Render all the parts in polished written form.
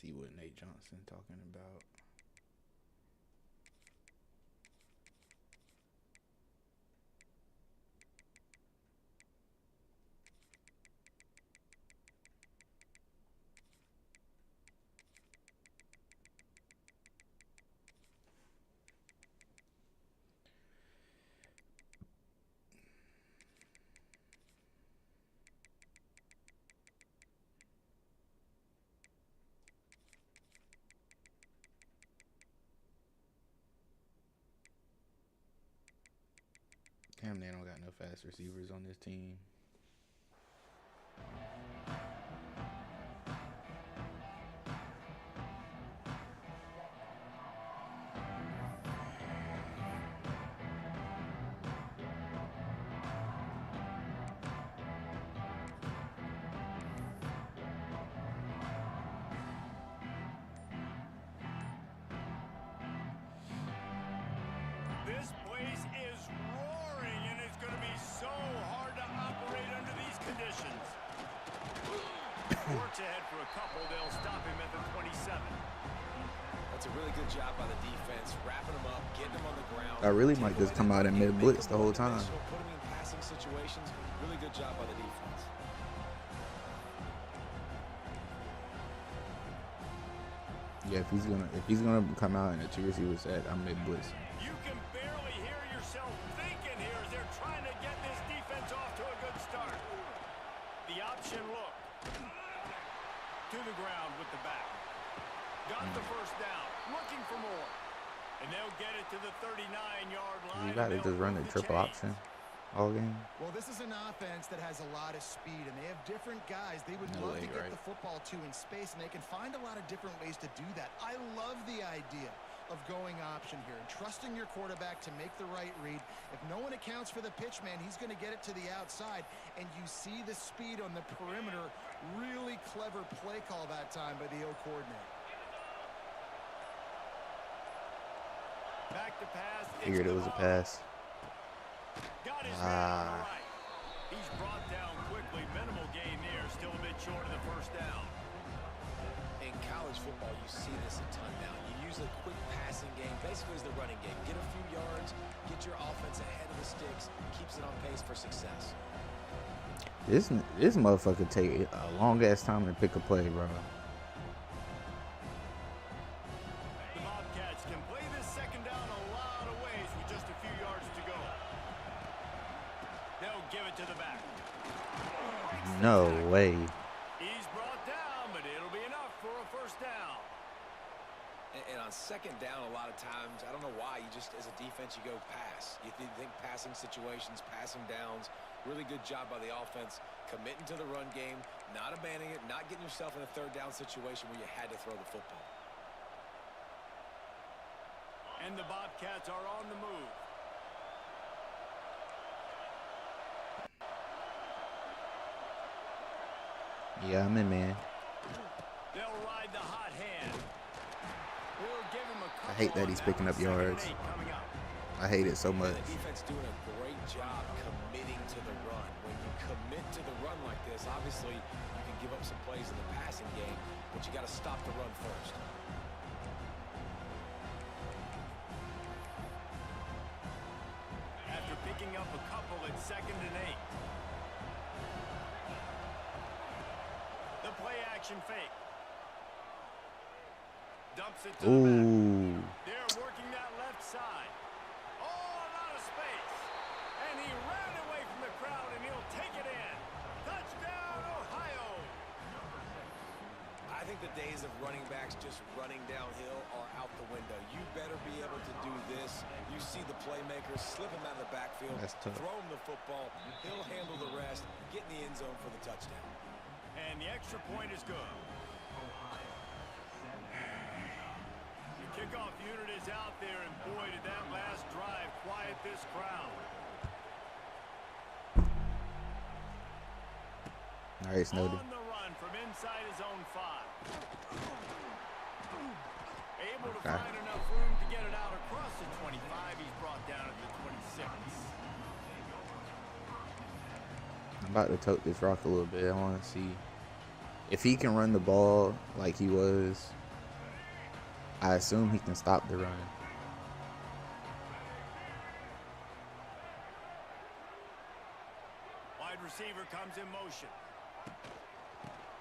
see what Nate Johnson talking about. Damn, they don't got no fast receivers on this team. This place is roaring, and it's going to be so hard to operate under these conditions. Works ahead for a couple. They'll stop him at the 27. That's a really good job by the defense, wrapping him up, getting him on the ground. I really might just come out and mid blitz the whole time. Put him in passing situations. Really good job by the defense. Yeah, if he's gonna come out in a 2 receiver set, I'm mid blitz. You can barely hear yourself thinking here as they're trying to get this defense off to a good start. The option look. To the ground with the back. Got the first down. Looking for more. And they'll get it to the 39-yard line. You gotta just run the triple option all game. Well, this is an offense that has a lot of speed, and they have different guys they would love to get the football to in space, and they can find a lot of different ways to do that. I love the idea of going option here and trusting your quarterback to make the right read. If no one accounts for the pitch man, he's going to get it to the outside, and you see the speed on the perimeter. Really clever play call that time by the O coordinator. Back to pass. Figured it was a pass. Got his man on the right. He's brought down quickly. Minimal gain there. Still a bit short of the first down. In college football, you see this a ton now. You use a quick passing game, basically as the running game. Get a few yards, get your offense ahead of the sticks, keeps it on pace for success. This motherfucker take a long ass time to pick a play, bro. The Bobcats can play this second down a lot of ways with just a few yards to go. They'll give it to the back. No way. He's brought down, but it'll be enough for a first down. And on second down, a lot of times, I don't know why, you just, as a defense, you go pass. You think passing situations, passing downs. Really good job by the offense, committing to the run game, not abandoning it, not getting yourself in a third down situation where you had to throw the football. And the Bobcats are on the move. Yeah, I'm in, man. They'll ride the hot hand. We'll give him a I hate that he's picking up yards. I hate it so much. The defense doing a great job committing to the run. When you commit to the run like this, obviously you can give up some plays in the passing game, but you got to stop the run first. After picking up a couple at 2nd and 8. The play action fake. Dumps it to the back. They're working that left side. Oh, a lot of space. And he ran away from the crowd, and he'll take it in. Touchdown, Ohio. I think the days of running backs just running downhill are out the window. You better be able to do this. You see the playmakers slip him out of the backfield, throw him the football. He'll handle the rest, get in the end zone for the touchdown. And the extra point is good. The kickoff unit is out there, and boy, did that last drive quiet this crowd. All right, Snowden. On the run from inside his own 5. Able to find enough room to get it out across the 25. He's brought down at the 26. I'm about to tote this rock a little bit. I want to see If he can run the ball like he was, I assume he can stop the run. Wide receiver comes in motion.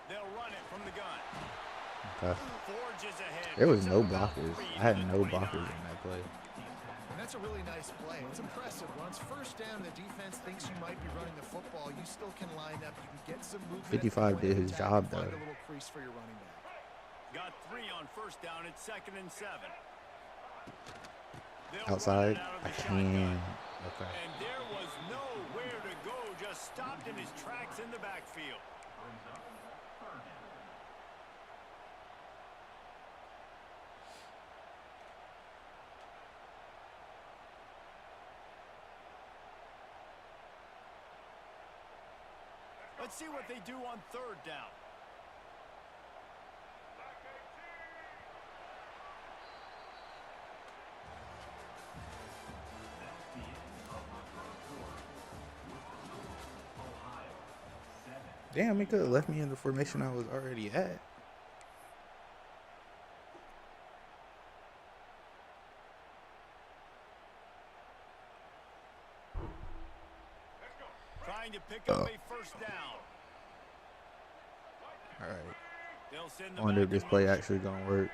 They'll run it from the gun. Okay. Forges ahead. There was no blockers. I had no blockers in that play. And that's a really nice play. It's impressive. Once first down, the defense thinks you might be running the football. You still can line up. You can get some movement. 55 did his job, though. Find a little crease for your running back. Got 3 on first down. It's 2nd and 7. Outside, I can. Okay. And there was nowhere to go. Just stopped in his tracks in the backfield. Let's see what they do on 3rd down. Damn, he could have left me in the formation I was already at. Trying to pick up a first down. All right. They'll send the I wonder if back this in play motion. actually gonna work.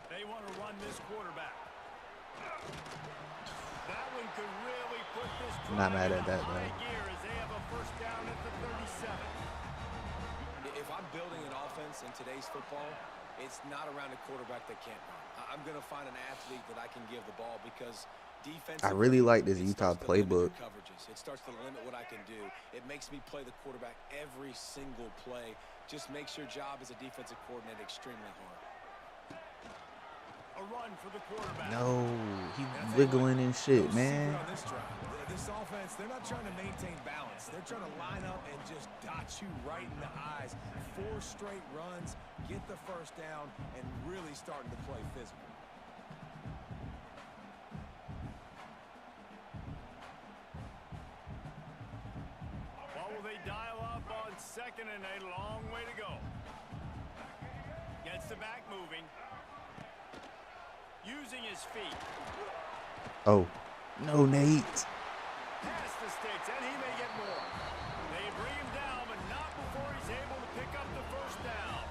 They want to run this quarterback. That one could really put this I'm not mad drive at in that, high though. gear as they have a first down at the 37. If I'm building an offense in today's football, it's not around a quarterback that can't run. I'm going to find an athlete that I can give the ball because defense. I really like this Utah playbook. It starts to limit what I can do. It makes me play the quarterback every single play. Just makes your job as a defensive coordinator extremely hard. A run for the quarterback. No, he wiggling and shit, man. On this offense, they're not trying to maintain balance. They're trying to line up and just dot you right in the eyes. 4 straight runs, get the first down, and really starting to play physical. What will they dial up on 2nd and a long way to go? Gets the back moving. Using his feet. Oh, no, Nate. Past the sticks, and he may get more. They bring him down, but not before he's able to pick up the first down.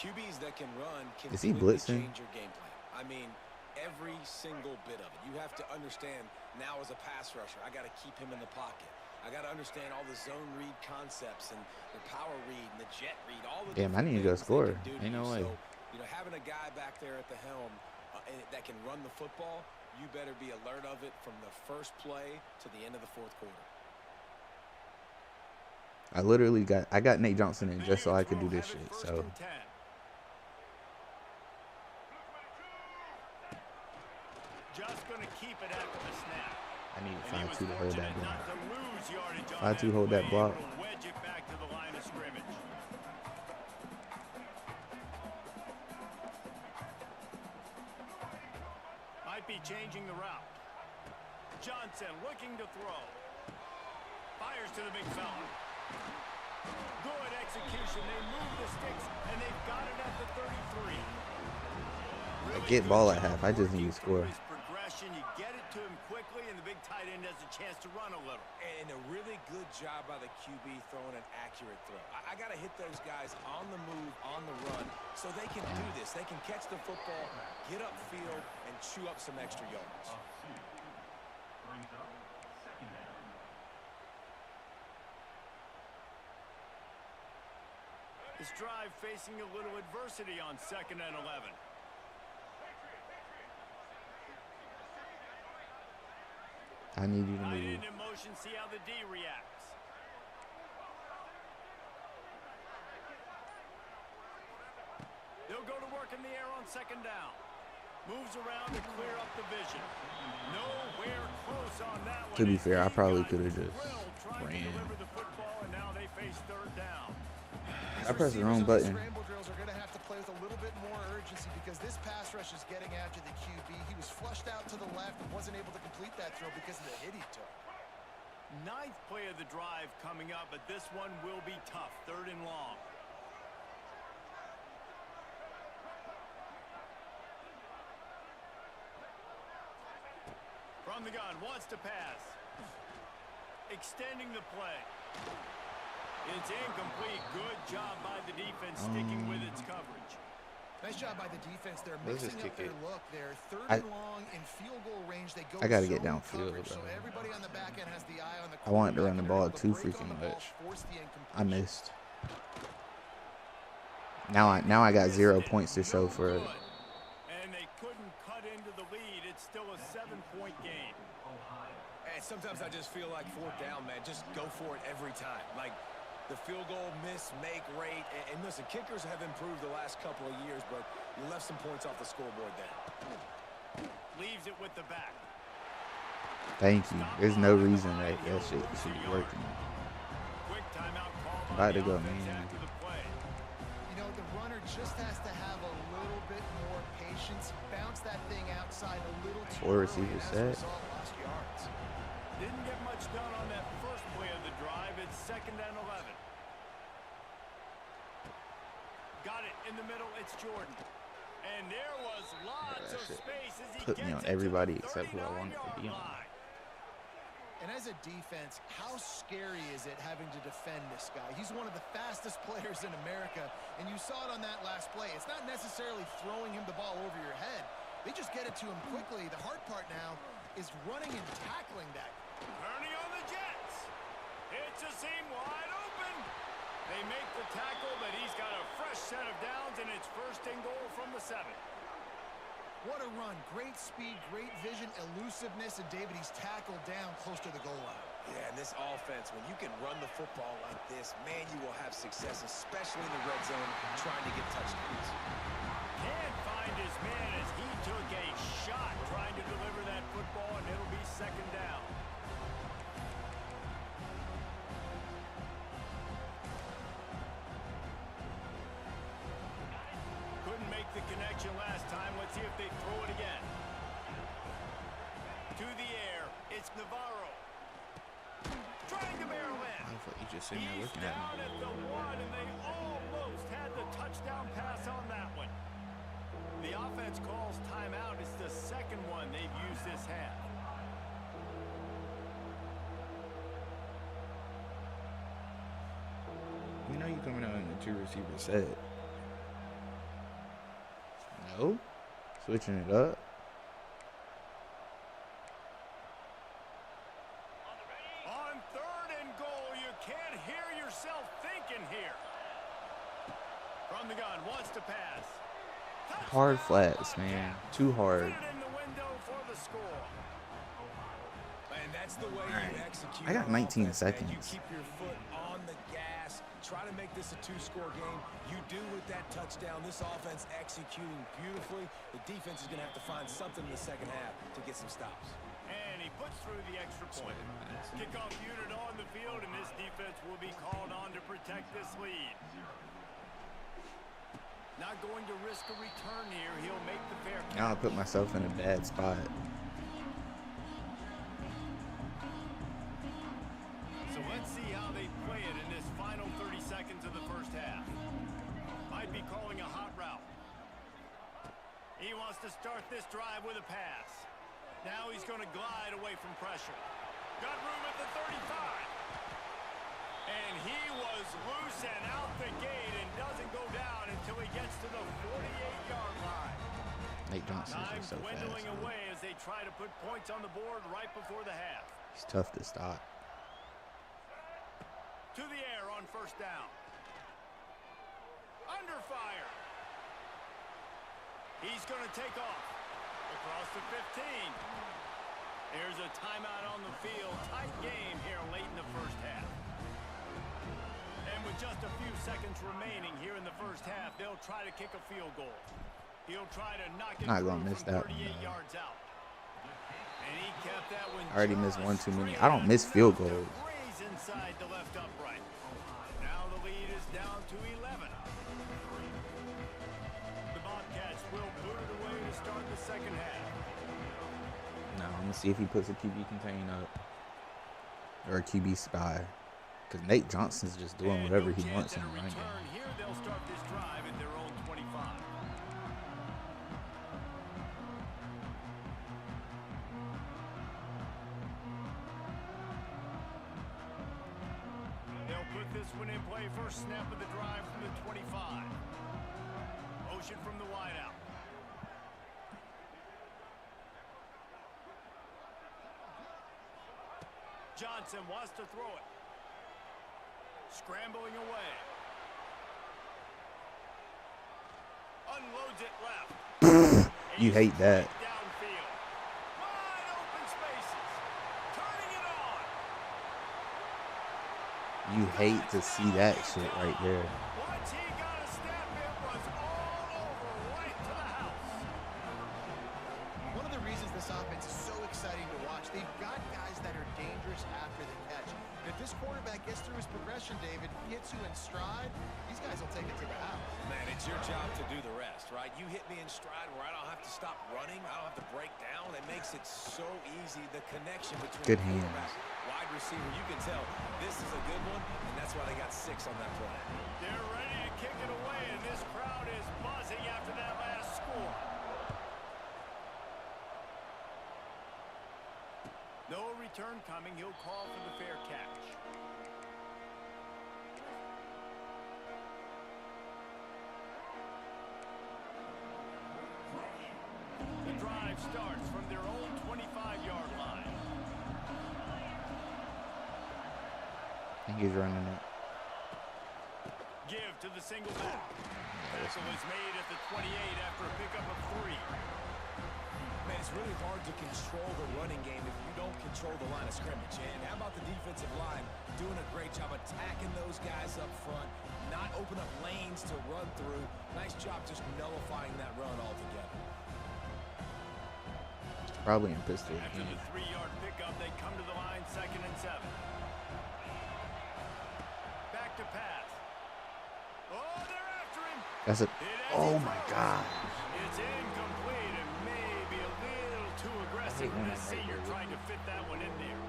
QBs that can run can Is he completely blitzing? change your game plan. I mean, every single bit of it. You have to understand now as a pass rusher, I got to keep him in the pocket. I got to understand all the zone read concepts and the power read and the jet read. All the Damn, I need to go score. Ain't no way. So, you know, having a guy back there at the helm that can run the football, you better be alert of it from the first play to the end of the 4th quarter. I got Nate Johnson in just so I could do this shit. So Just going to keep it after the snap. I need And he 5-2 was to hold that fortunate block. not to lose yardage on 5-2 hold that play, block. able to wedge it back to the line of scrimmage. Might be changing the route. Johnson looking to throw. Fires to the big fella. Good execution. They move the sticks, and they've got it at the 33. I get ball at half. I just need to score. His progression, you get it to him quickly, and the big tight end has a chance to run a little. And a really good job by the QB throwing an accurate throw. I got to hit those guys on the move, on the run, so they can do this. They can catch the football, get upfield, and chew up some extra yards. This drive facing a little adversity on 2nd and 11. I need you to Tight move. end in motion, see how the D reacts. They'll go to work in the air on 2nd down. Moves around to clear up the vision. Nowhere close on that one. To be fair, I probably could have Drilled just trying to ran. deliver the football, and now they face 3rd down. I pressed the wrong button. Scramble drills are going to have to play with a little bit more urgency because this pass rush is getting after the QB. He was flushed out to the left and wasn't able to complete that throw because of the hit he took. Ninth play of the drive coming up, but this one will be tough. 3rd and long. From the gun, wants to pass. Extending the play. It's incomplete. Good job by the defense sticking with its coverage. Nice job by the defense. They're mixing up their look there. 3rd and long in field goal range. They go I gotta get downfield. So everybody on the back end has the eye on the I wanted to run the ball too freaking much. I missed. Now I got 0 points to show for it. And they couldn't cut into the lead. It's still a 7-point game. And sometimes I just feel like 4th down, man. Just go for it every time. Like, the field goal miss-make rate. And listen, kickers have improved the last couple of years, but you left some points off the scoreboard there. Leaves it with the back. Thank you. There's no reason that shit should be working. Quick timeout call. About to go, man. You know, the runner just has to have a little bit more patience. Bounce that thing outside a little too 4 receivers set. Lost yards. Didn't get much done on that first play of the drive. It's 2nd and 11. Got it in the middle. It's Jordan. And there was lots of space as he put me on everybody except who I wanted to be on. And as a defense, how scary is it having to defend this guy? He's one of the fastest players in America, and you saw it on that last play. It's not necessarily throwing him the ball over your head. They just get it to him quickly. The hard part now is running and tackling that. Turning on the Jets. It's a seam wide open. They make the tackle, but he's got a fresh set of downs, and it's 1st and goal from the 7. What a run. Great speed, great vision, elusiveness, and David, he's tackled down close to the goal line. Yeah, and this offense, when you can run the football like this, man, you will have success, especially in the red zone, trying to get touchdowns. Can't find his man as he took a shot trying to deliver that football, and it'll be 2nd down. Couldn't make the connection last time. Let's see if they throw it again. To the air. It's Navarro. Trying to barrel in. I thought you just sitting there He's looking at down me. at the 1, and they almost had the touchdown pass on that one. The offense calls timeout. It's the 2nd one they've used this half. You know you're coming out in the 2 receiver set. No? Switching it up. On 3rd and goal, you can't hear yourself thinking here. From the gun, wants to pass. Hard flats, man. Too hard. Fit it in the window for the score. And that's the way you execute. I got 19 seconds. You keep your foot on the gas. Try to make this a 2-score game. You do with that touchdown. This offense executing beautifully. The defense is going to have to find something in the 2nd half to get some stops. And he puts through the extra point. Kickoff unit on the field, and this defense will be called on to protect this lead. Not going to risk a return here. He'll make the fair catch. Now I put myself in a bad spot. So let's see how they play it in this final 30 seconds of the first half. Might be calling a hot route. He wants to start this drive with a pass. Now he's going to glide away from pressure. Got room at the 35. And he was loose and out the gate and doesn't go down until he gets to the 48-yard line. Nate Johnson is so Dwindling fast. away as they try to put points on the board right before the half. He's tough to stop. To the air on 1st down. Under fire. He's going to take off. Across the 15. There's a timeout on the field. Tight game here late in the first half. And with just a few seconds remaining here in the first half, they'll try to kick a field goal. He'll try to knock it Not through gonna miss from that 38 one, yards out. And he kept that one. I already missed one just too many. straight I don't miss field enough to goals. graze inside the left upright. Now the lead is down to 11. The Bobcats will boot it away to start the 2nd half. No, I'm gonna see if he puts a QB contain up. or a QB spy. Because Nate Johnson's just doing whatever he wants in the run game. Here they'll start this drive at their own 25. They'll put this one in play. First snap of the drive from the 25. Motion from the wideout. Johnson wants to throw it. Scrambling away. Unloads it left. You hate that. Downfield. Wide open spaces. Turning it on. You hate to see that shit right there. Once he got a step, it was all over right to the house. One of the reasons this offense is so exciting to watch, they've got guys that are dangerous after the catch. If this quarterback gets through his progression, David, hits you in stride, these guys will take it to the house. Man, it's your job to do the rest, right? You hit me in stride where I don't have to stop running. I don't have to break down. It makes it so easy. The connection between Good the quarterback, hands. wide receiver, you can tell this is a good one, and that's why they got 6 on that play. They're ready to kick it away, and this crowd is buzzing after that last score. No return coming. He'll call for the fair catch. The drive starts from their own 25-yard line. I think he's running it. Give to the single back. Tackle is made at the 28 after a pickup of 3. Man, it's really hard to control the running game if you don't control the line of scrimmage. And how about the defensive line doing a great job attacking those guys up front, not open up lanes to run through. Nice job just nullifying that run altogether. Probably in pistol After again. the 3-yard pickup, they come to the line, 2nd and 7. Back to pass. Oh, they're after him. That's it. Oh my God. It's incomplete and maybe a little too aggressive for the senior trying to fit that one in there.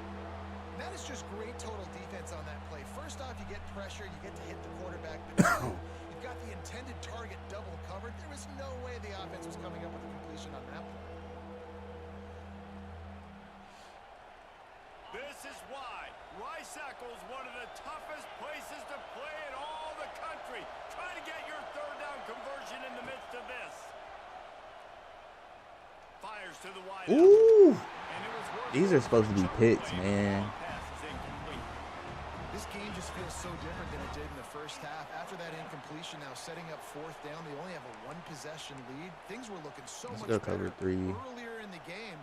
That is just great total defense on that play. First off, you get pressure, you get to hit the quarterback, but now you've got the intended target double covered. There was no way the offense was coming up with a completion on that play. This is why Rice-Eccles is one of the toughest places to play in all the country. Try to get your 3rd down conversion in the midst of this. Fires to the wide. Ooh. These are supposed to be picks, man. This game just feels so different than it did in the first half. After that incompletion, now setting up 4th down, they only have a 1-possession lead. Things were looking so much better cover 3. earlier in the game.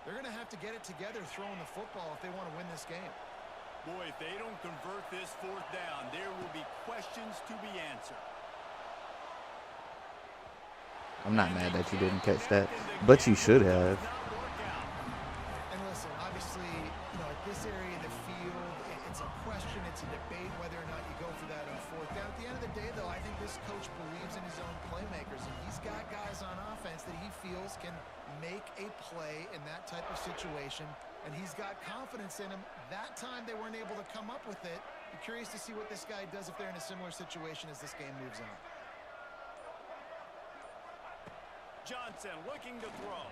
They're going to have to get it together throwing the football if they want to win this game. Boy, if they don't convert this 4th down, there will be questions to be answered. I'm not mad that you didn't catch that, but you should have. And listen, obviously, at this area of the field, it's a question, it's a debate whether or not you go for that on 4th down. At the end of the day, though, I think this coach believes in his own playmakers, and he's got guys on offense that he feels can make a play in that type of situation, and he's got confidence in him. That time they weren't able to come up with it. Be curious to see what this guy does if they're in a similar situation as this game moves on. Johnson looking to throw.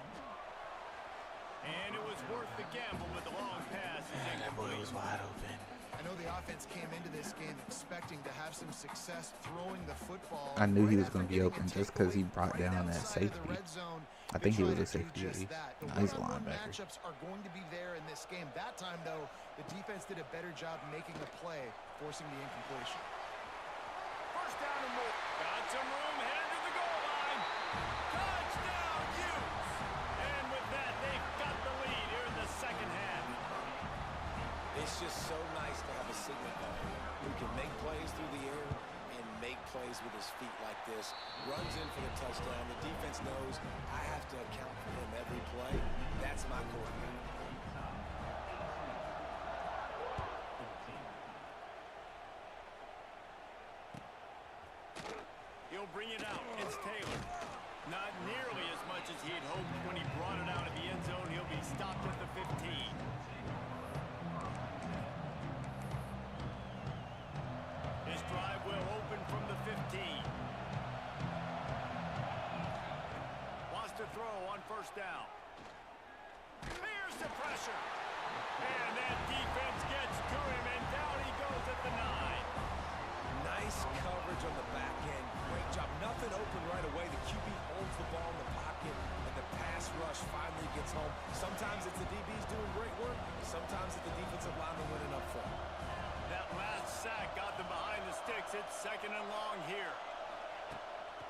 And it was worth the gamble, but the long pass is incomplete. That boy was wide open. I know the offense came into this game expecting to have some success throwing the football. I knew he was going to be open just because he brought down that safety. I think he was a safety at least. No, he's a linebacker. Matchups are going to be there in this game. That time, though, the defense did a better job making a play, forcing the incompletion. First down and more. Got some room, headed to the goal line. Touchdown, Utes! And with that, they've got the lead here in the 2nd half. It's just so nice to have a signal guy who can make plays through the air and make plays with his feet like this. Runs in for the touchdown. The defense knows I have to account for him every play. That's my quarterback. He'll bring it out. It's Taylor. Not nearly as much as he had hoped when he brought it out of the end zone. He'll be stopped at the 15. first down. Here's the pressure. And that defense gets to him, and down he goes at the 9. Nice coverage on the back end. Great job. Nothing open right away. The QB holds the ball in the pocket, and the pass rush finally gets home. Sometimes it's the DBs doing great work. Sometimes it's the defensive lineman winning up front. That last sack got them behind the sticks. It's 2nd and long here.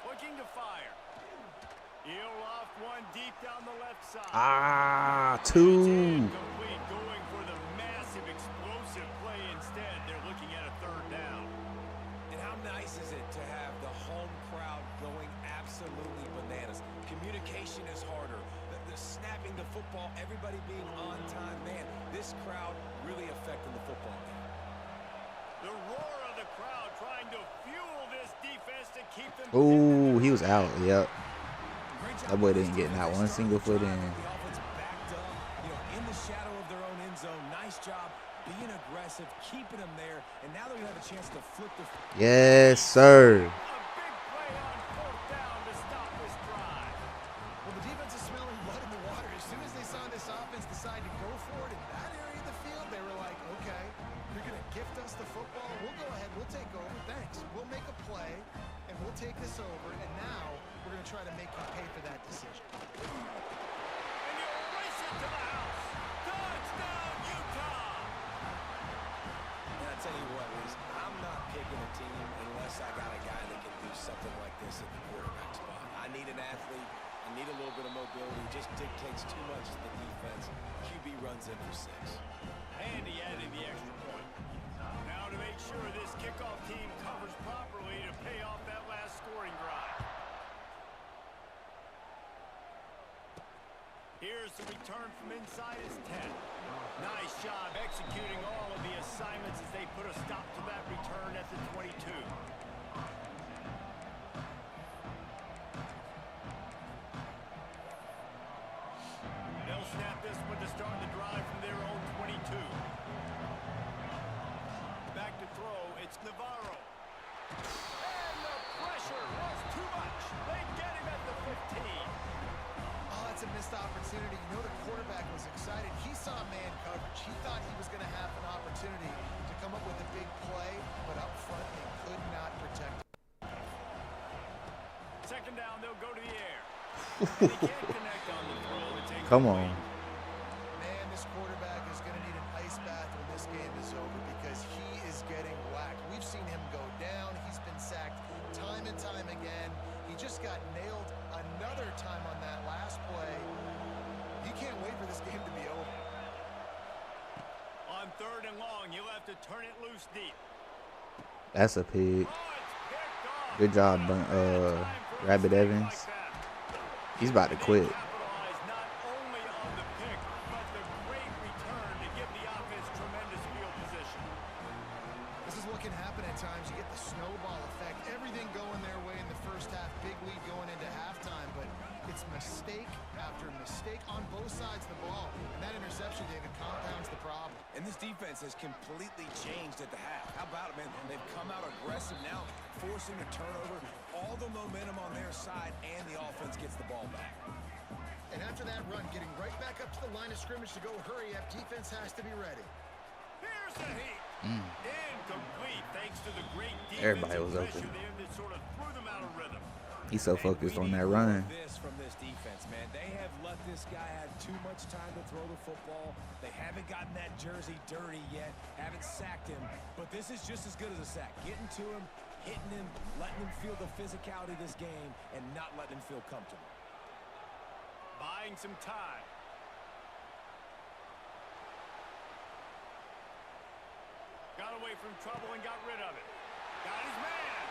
Looking to fire. He'll off one deep down the left side. 2. Complete, going for the massive explosive play instead. They're looking at a 3rd down. And how nice is it to have the home crowd going absolutely bananas? Communication is harder. The snapping the football, everybody being on time. Man, this crowd really affecting the football game. The roar of the crowd trying to fuel this defense to keep them. Ooh, he was out. Yep. That boy didn't get not one single foot in. The offense backed up, in the shadow of their own end zone. Nice job being aggressive, keeping them there, and now they're gonna have a chance to flip the. Yes, sir. A big play on 4th down to stop this drive. Well, the defense is smelling blood in the water. As soon as they saw this offense decide to go for it in that area of the field, they were like, okay, you're going to gift us the football. We'll go ahead. We'll take over. Thanks. We'll make a play, and we'll take this over. And now we're going to try to make you pay for that decision. And you race it to the house. Touchdown, Utah. And I tell you what, Liz, I'm not picking a team unless I got a guy that can do something like this at the quarterback spot. I need an athlete. I need a little bit of mobility. It just dictates too much to the defense. QB runs in for 6. And he added the extra point. Now to make sure this kickoff team covers properly to pay off that last scoring drive. Here's the return from inside his 10. Nice job executing all of the assignments as they put a stop to that return at the 22. They'll snap this one to start the drive from their own 22. Back to throw, it's Navarro. And the pressure was too much. They get him at the 15. Oh, that's a missed opportunity. You know the quarterback was excited. He saw man coverage. He thought he was going to have an opportunity to come up with a big play, but up front they could not protect him. 2nd down, they'll go to the air. And they can't connect on the throw. It's Come on. Man, this quarterback is going to need an ice bath when this game is over because he is getting whacked. We've seen him go down. He's been sacked time and time again. He just got nailed another time on that last play. You can't wait for this game to be over. On 3rd and long, you'll have to turn it loose deep. That's a pig. Oh, it's picked off. Good job, Rabbit Evans. He's about to quit. Capitalize not only on the pick, but the great return to give the offense tremendous field position. This is what can happen at times. You get the snowball effect. Everything going their way in the first half. Big lead going into halftime, but it's mistake after mistake on both sides of the ball. And that interception, David, compounds the problem. And this defense has completely changed at the half. How about it, man? They've come out aggressive now, forcing a turnover. All the momentum on their side, and the offense gets the ball back. And after that run, getting right back up to the line of scrimmage to go hurry up, defense has to be ready. Here's the heat. Incomplete, thanks to the great Everybody was defensive open. pressure there that sort of threw them out of rhythm. He's so focused on that run. This from this defense, man. They have let this guy have too much time to throw the football. They haven't gotten that jersey dirty yet, haven't sacked him, but this is just as good as a sack. Getting to him, hitting him, letting him feel the physicality of this game, and not letting him feel comfortable. Buying some time. Got away from trouble and got rid of it. Got his man.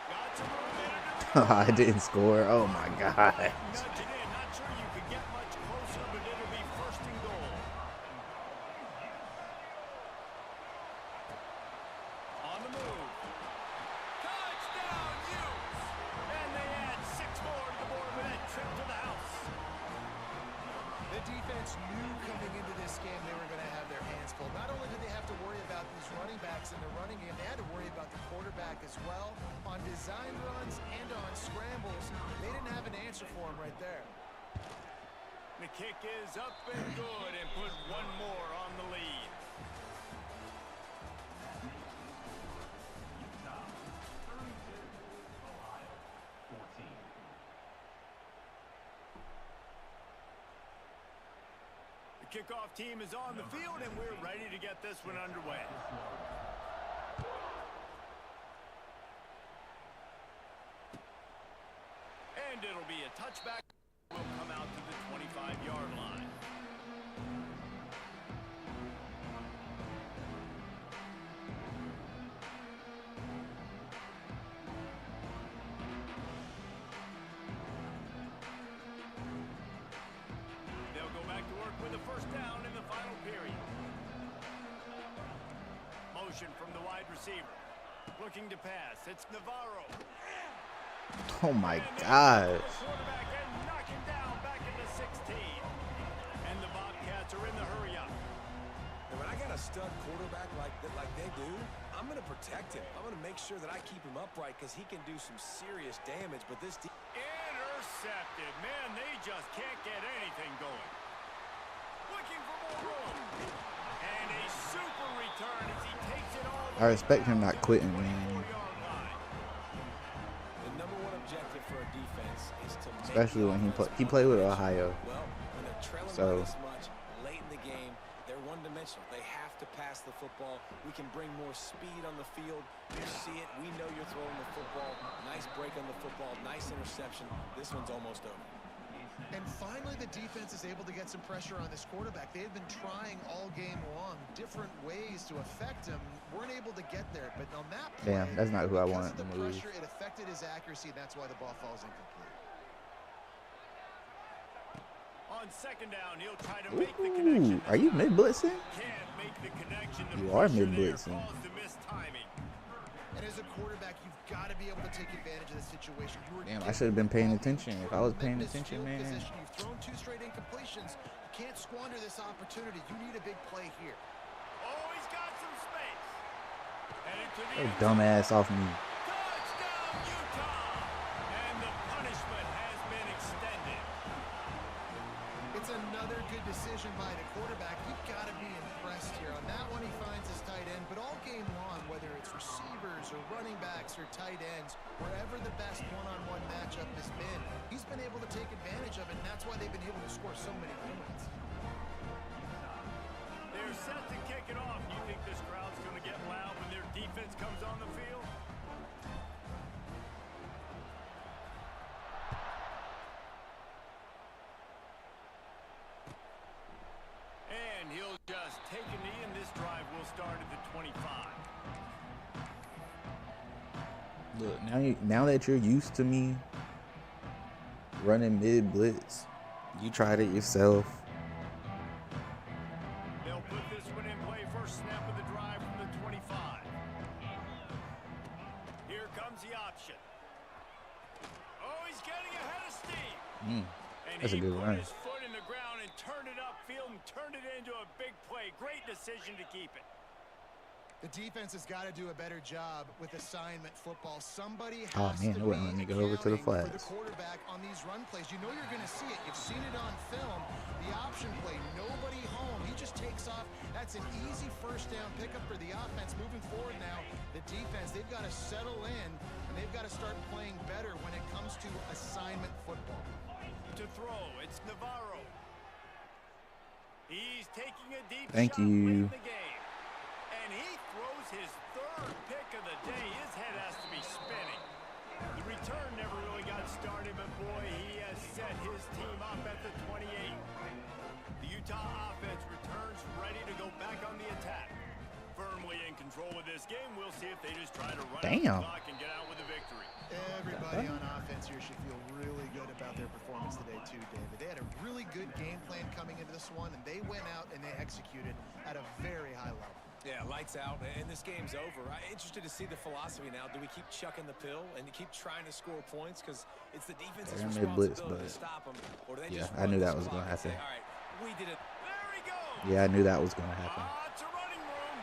Got some room there to the I didn't score. Oh my God. nudge it in. Not sure you could get much closer, but it'll be 1st and goal. On the move. Touchdown, Utes! And they add 6 more to the board with that trip to the house. The defense knew coming into this game they were going to have their hands full. Not only did they have to worry about these running backs in the running game, they had to worry about the quarterback as well. On design runs and on scrambles, they didn't have an answer for him right there. The kick is up and good and put one more on the lead. The kickoff team is on the field, and we're ready to get this one underway. And it'll be a touchback. Will come out to the 25-yard line. They'll go back to work with a first down in the final period. Motion from the wide receiver. Looking to pass. It's Navarro. Oh my gosh. And the Bobcats are in the hurry up. And when I got a stud quarterback like they do, I'm going to protect him. I'm going to make sure that I keep him upright because he can do some serious damage. But this intercepted. Man, they just can't get anything going. Looking for more room. And a super return as he takes it all. I respect him not quitting, man. For a defense is to especially when he played with Ohio. Well, when they're trailing so this much late in the game, they're one-dimensional. They have to pass the football. We can bring more speed on the field. You see it. We know you're throwing the football. Nice break on the football. Nice interception. This one's almost over. And finally, the defense is able to get some pressure on this quarterback. They had been trying all game long, different ways to affect him. Weren't able to get there, but on that play, damn, that's not who I wanted to move. Pressure, it affected his accuracy, and that's why the ball falls incomplete. On second down, he'll try to make the connection. Are you mid-blitzing? Can't make the connection. You are mid-blitzing. And as a quarterback, you've got to be able to take advantage of the situation. Damn, I should have been paying attention. If I was paying attention, man. You've thrown 2 straight incompletions. You can't squander this opportunity. You need a big play here. Oh, he's got some space. And into the Oh, dumbass off me. touchdown, Utah. And the punishment has been extended. It's another good decision by the quarterback. You've got to be impressed here. On that one, he finds his tight end. But all game long, whether it's receivers or running backs or tight ends, wherever the best one-on-one matchup has been, he's been able to take advantage of it, and that's why they've been able to score so many points. They're set to kick it off. Do you think this crowd's going to get loud when their defense comes on the field? And he'll just take a knee, and this drive will start at the 25. Look, now that you're used to me running mid-blitz, you tried it yourself. They'll put this one in play. First snap of the drive from the 25. Here comes the option. Oh, he's getting ahead of steam. That's a good run. And he put his foot in the ground and turned it upfield and turned it into a big play. Great decision to keep it. The defense has got to do a better job with assignment football. Somebody has man, to it wouldn't let me go over to the for the flats. quarterback on these run plays. You know you're going to see it. You've seen it on film. The option play, nobody home. He just takes off. That's an easy first down pickup for the offense. Moving forward now, the defense, they've got to settle in, and they've got to start playing better when it comes to assignment football. To throw, it's Navarro. He's taking a deep Thank shot you. late in the game. And he throws his 3rd pick of the day. His head has to be spinning. The return never really got started, but boy, he has set his team up at the 28. The Utah offense returns ready to go back on the attack. Firmly in control of this game. We'll see if they just try to run out the clock and get out with a victory. Everybody on offense here should feel really good about their performance today too, David. They had a really good game plan coming into this one, and they went out and they executed at a very high level. Yeah, lights out, and this game's over. I'm interested to see the philosophy now. Do we keep chucking the pill and keep trying to score points? Because it's the defense's responsibility to stop them. Or do they just I knew that was going to happen. Say, all right, we did it. There he goes. Yeah, I knew that was going to happen. It's a running room.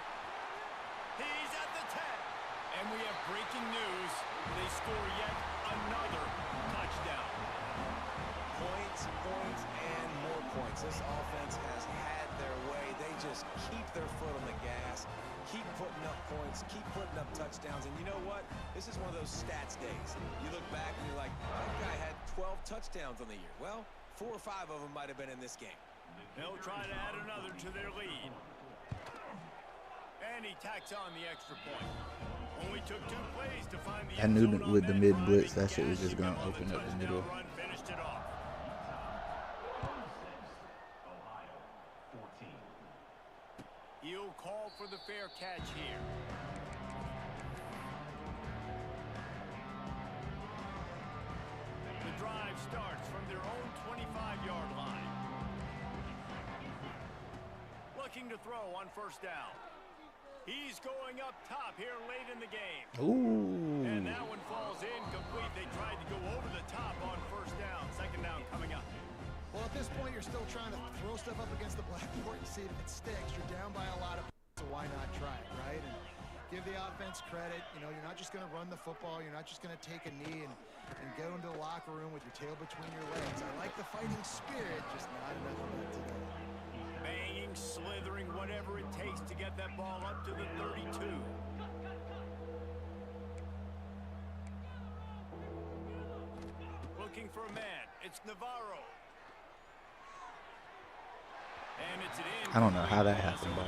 He's at the 10. And we have breaking news. They score yet another touchdown. Points, and more points. This offense has had their way. They just keep their foot on the gas, keep putting up points, keep putting up touchdowns. And you know what? This is one of those stats days. You look back and you're like, that guy had 12 touchdowns on the year. Well, 4 or 5 of them might have been in this game. They'll try to add another to their lead. And he tacks on the extra point. Only took 2 plays to find the I knew end that zone with on the mid drive. blitz, They that shit was just cashed gonna him on open the up the touchdown middle. run, finished it off. He'll call for the fair catch here. The drive starts from their own 25-yard line. Looking to throw on first down. He's going up top here late in the game. Ooh. And that one falls incomplete. They tried to go over the top on first down. Second down coming up. Well, at this point, you're still trying to throw stuff up against the blackboard and see if it sticks. You're down by a lot of so why not try it, right? And give the offense credit. You know, you're not just going to run the football. You're not just going to take a knee and go into the locker room with your tail between your legs. I like the fighting spirit, just not enough of it today. Banging, slithering, whatever it takes to get that ball up to the 32. Looking for a man. It's Navarro. And it's an in. I don't know how that happened, boss.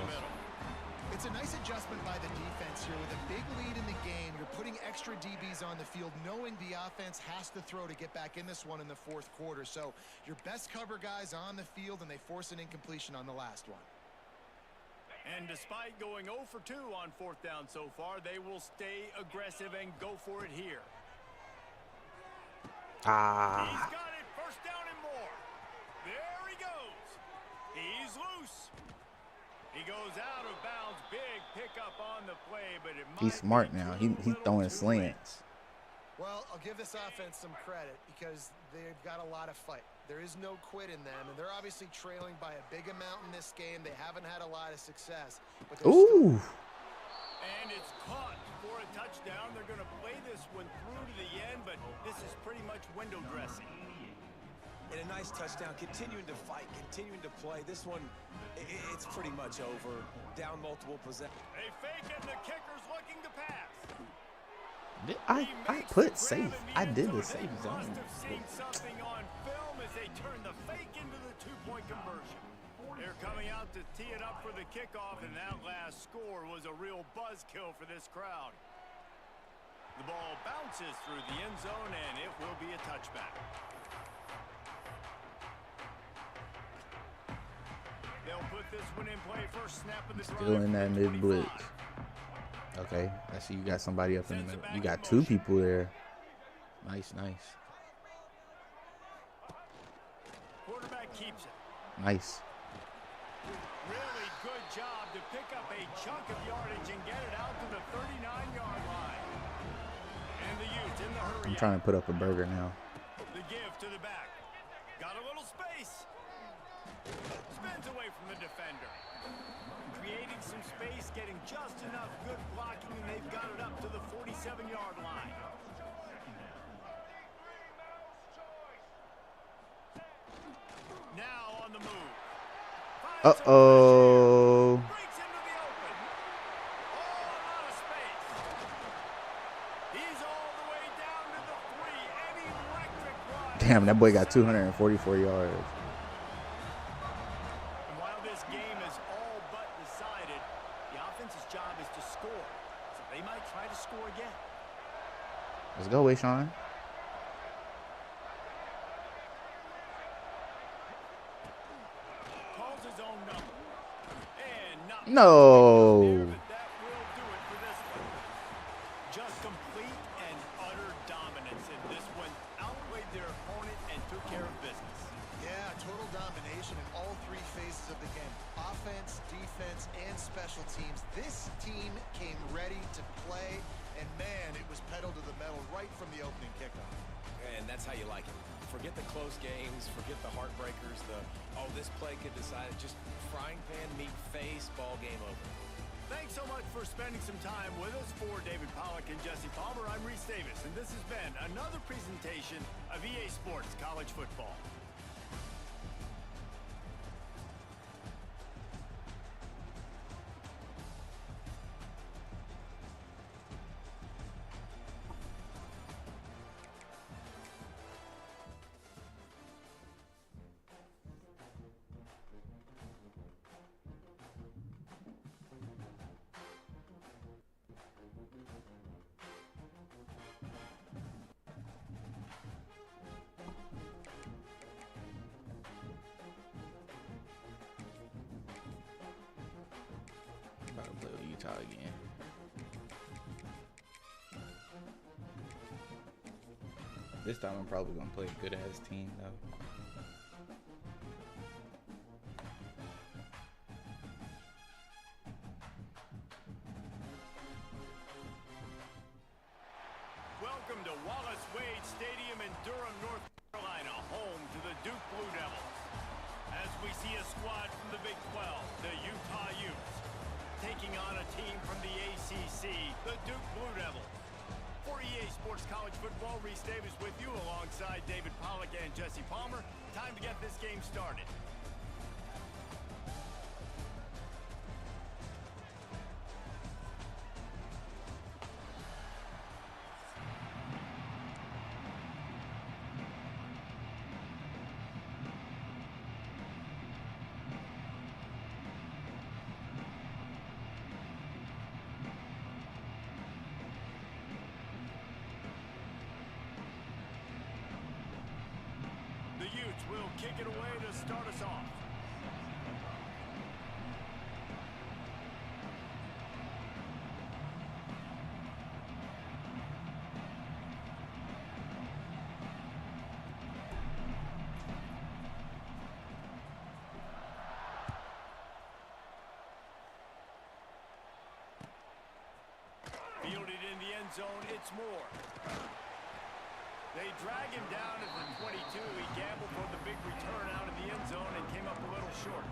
It's a nice adjustment by the defense here. With a big lead in the game, you're putting extra DBs on the field, knowing the offense has to throw to get back in this one in the 4th quarter. So your best cover guys on the field, and they force an incompletion on the last one. And despite going 0 for 2 on 4th down so far, they will stay aggressive and go for it here. He's got it. First down and more. There he goes. He's loose. He goes out of bounds. Big pickup on the play, but it might He's smart be now. too He's little throwing too slants. Well, I'll give this offense some credit because they've got a lot of fight. There is no quit in them, and they're obviously trailing by a big amount in this game. They haven't had a lot of success. But Ooh. And it's caught for a touchdown. They're going to play this one through to the end, but this is pretty much window dressing. And a nice touchdown, continuing to fight, continuing to play. This one, it's pretty much over. Down multiple possessions. They fake it, and the kicker's looking to pass. I put safe. I did the safe zone. Must have seen something on film as they turn the fake into the 2-point conversion. They're coming out to tee it up for the kickoff, and that last score was a real buzzkill for this crowd. The ball bounces through the end zone, and it will be a touchback. They'll put this one in play. First snap of the drive. Still in that mid blitz. Okay, I see you got somebody up in the middle. You got 2 people there. Nice, nice. Quarterback keeps it. Nice. Really good job to pick up a chunk of yardage and get it out to the 39-yard line. And the Utes in the hurry. I'm trying to put up a burger now. The give to the back. Got a little space. Spins away from the defender. Creating some space, getting just enough good blocking, and they've got it up to the 47-yard line. Now on the move. Uh-oh. Breaks into the open. Oh, a lot of space. He's all the way down to the 3. An electric run. Damn, that boy got 244 yards. And while this game is all but decided, the offense's job is to score. So they might try to score again. Let's go, Wayshawn. Calls his own number. And not No. but that will do it for this one. Just complete and utter dominance in this one. Outplayed their opponent and took care of business. Yeah, total domination in all 3 phases of the game. Offense, defense, and special teams. This team came ready to play, and man, it was pedal to the metal right from the opening kickoff. And that's how you like it. Forget the close games, forget the heartbreakers, this play could decide it. Just frying pan, meat face, ball game over. Thanks so much for spending some time with us. For David Pollack and Jesse Palmer, I'm Reese Davis, and this has been another presentation of EA Sports College Football. Utah again. This time I'm probably gonna play a good ass team though. Welcome to Wallace Wade Stadium in Durham, North Carolina, home to the Duke Blue Devils. As we see a squad from the Big 12, the Utah Utes, taking on a team from the ACC, the Duke Blue Devils. For EA Sports College Football, Reese Davis with you alongside David Pollack and Jesse Palmer. Time to get this game started. The Utes will kick it away to start us off. Fielded in the end zone, it's Moore. They drag him down at the 22. He gambled for the big return out of the end zone and came up a little short.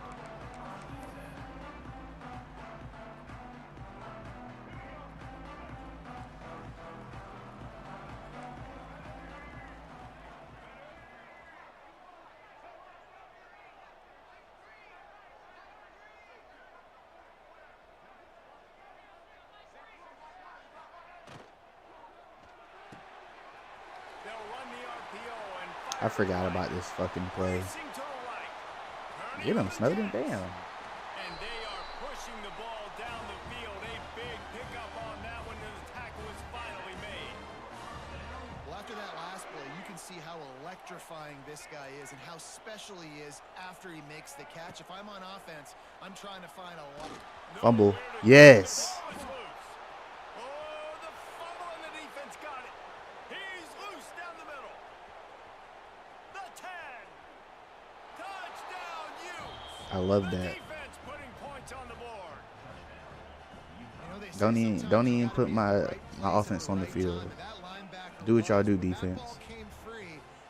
I forgot about this fucking play. Get him, Snowden, damn. And they are pushing the ball down the field. A big pickup on that one, and the tackle is finally made. Well, after that last play, you can see how electrifying this guy is and how special he is after he makes the catch. If I'm on offense, I'm trying to find a lot. Fumble. Yes. Oh, the fumble and the defense got it. He's loose down the middle. The 10. Touchdown, Utes. I love The that. defense putting points on the board. Don't even put my offense on the field. Do what y'all do, defense.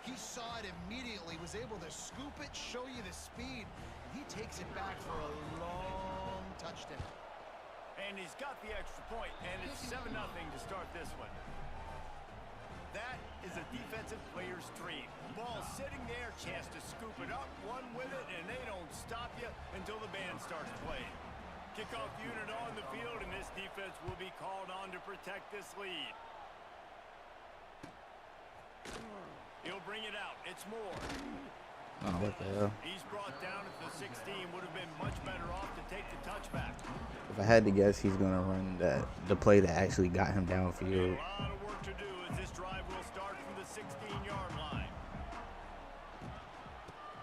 He saw it immediately, was able to scoop it, show you the speed. He takes it back for a long touchdown. And he's got the extra point, and it's 7-0 to start this one. That is a defensive player's dream. Ball sitting there, chance to scoop it up, run with it, and they don't stop you until the band starts playing. Kickoff unit on the field, and this defense will be called on to protect this lead. He'll bring it out. It's Moore. Oh, what the hell? He's brought down at the 16. Would have been much better off to take the touchback. If I had to guess, he's gonna run the play that actually got him downfield. A lot of work to do as this drive will start from the 16-yard line.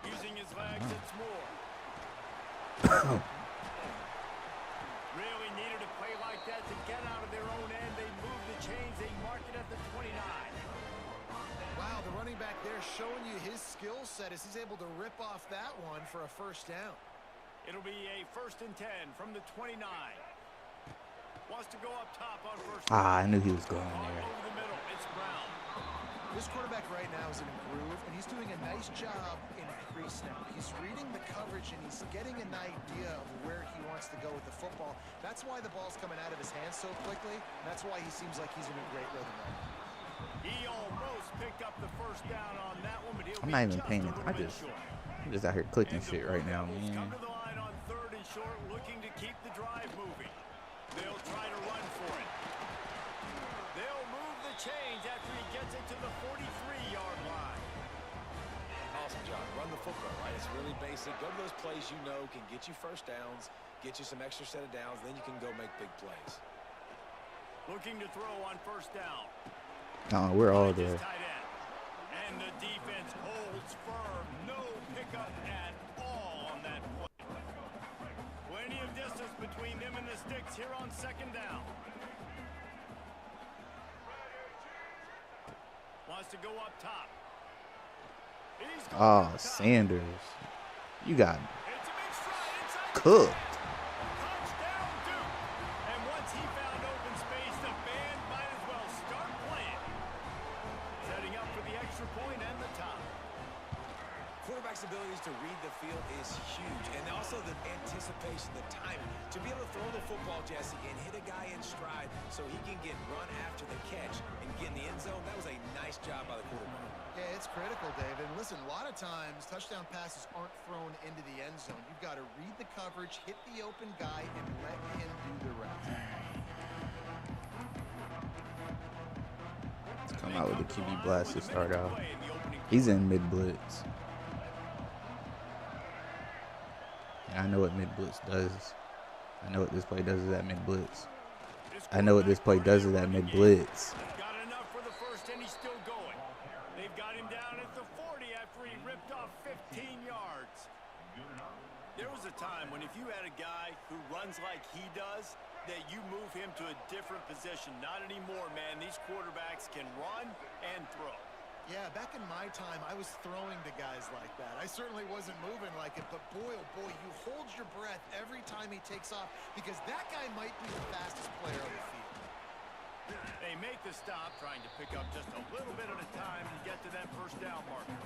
Using his legs, it's Moore. Really needed a play like that to get out of their own end. They move the chains. They mark it at the 29. Wow, the running back there showing you his skill set as he's able to rip off that one for a first down. It'll be a 1st and 10 from the 29. Wants to go up top on first down. I knew he was going there. Over the middle, it's Brown. This quarterback right now is in a groove, and he's doing a nice job in pre-snap. He's reading the coverage, and he's getting an idea of where he wants to go with the football. That's why the ball's coming out of his hands so quickly. That's why he seems like he's in a great rhythm right now. He almost picked up the first down on that one, but he'll I'm not even paying it. I'm just out here clicking shit right now, man. Come to the line on 3rd and short, looking to keep the drive moving. They'll try to run for it. They'll move the chains after he gets it to the 43-yard line. Awesome job. Run the football, right? It's really basic. Go to those plays you know can get you first downs, get you some extra set of downs, then you can go make big plays. Looking to throw on 1st down. No, we're all there. And the defense holds firm. No pickup at all on that play. Plenty of distance between them and the sticks here on second down. Wants to go up top. Oh, Sanders. You got It's a big stride inside the cooked. 10. Touchdown, Duke. And once he found open space, the band might as well start playing. Setting up for the extra point and the top. Quarterback's abilities to read the field is huge, and also the anticipation, the timing. To be able to throw the football, Jesse, and hit a guy in stride so he can get run after the catch and get in the end zone, that was a nice job by the quarterback. Yeah, it's critical, David. And listen, a lot of times touchdown passes aren't thrown into the end zone. You've got to read the coverage, hit the open guy, and let him do the rest. Let's come out with a QB blast to start out. He's in mid blitz. And I know what mid blitz does. I know what this play does is at mid blitz. I know what this play does is at mid blitz. Got enough for the first, and he's still going. They've got him down at the 40 after he ripped off 15 yards. There was a time when if you had a guy who runs like he does, that you move him to a different position. Not anymore, man. These quarterbacks can run and throw. Yeah, back in my time, I was throwing to guys like that. I certainly wasn't moving like it, but boy, oh boy, you hold your breath every time he takes off because that guy might be the fastest player on the field. They make the stop, trying to pick up just a little bit at a time to get to that first down marker.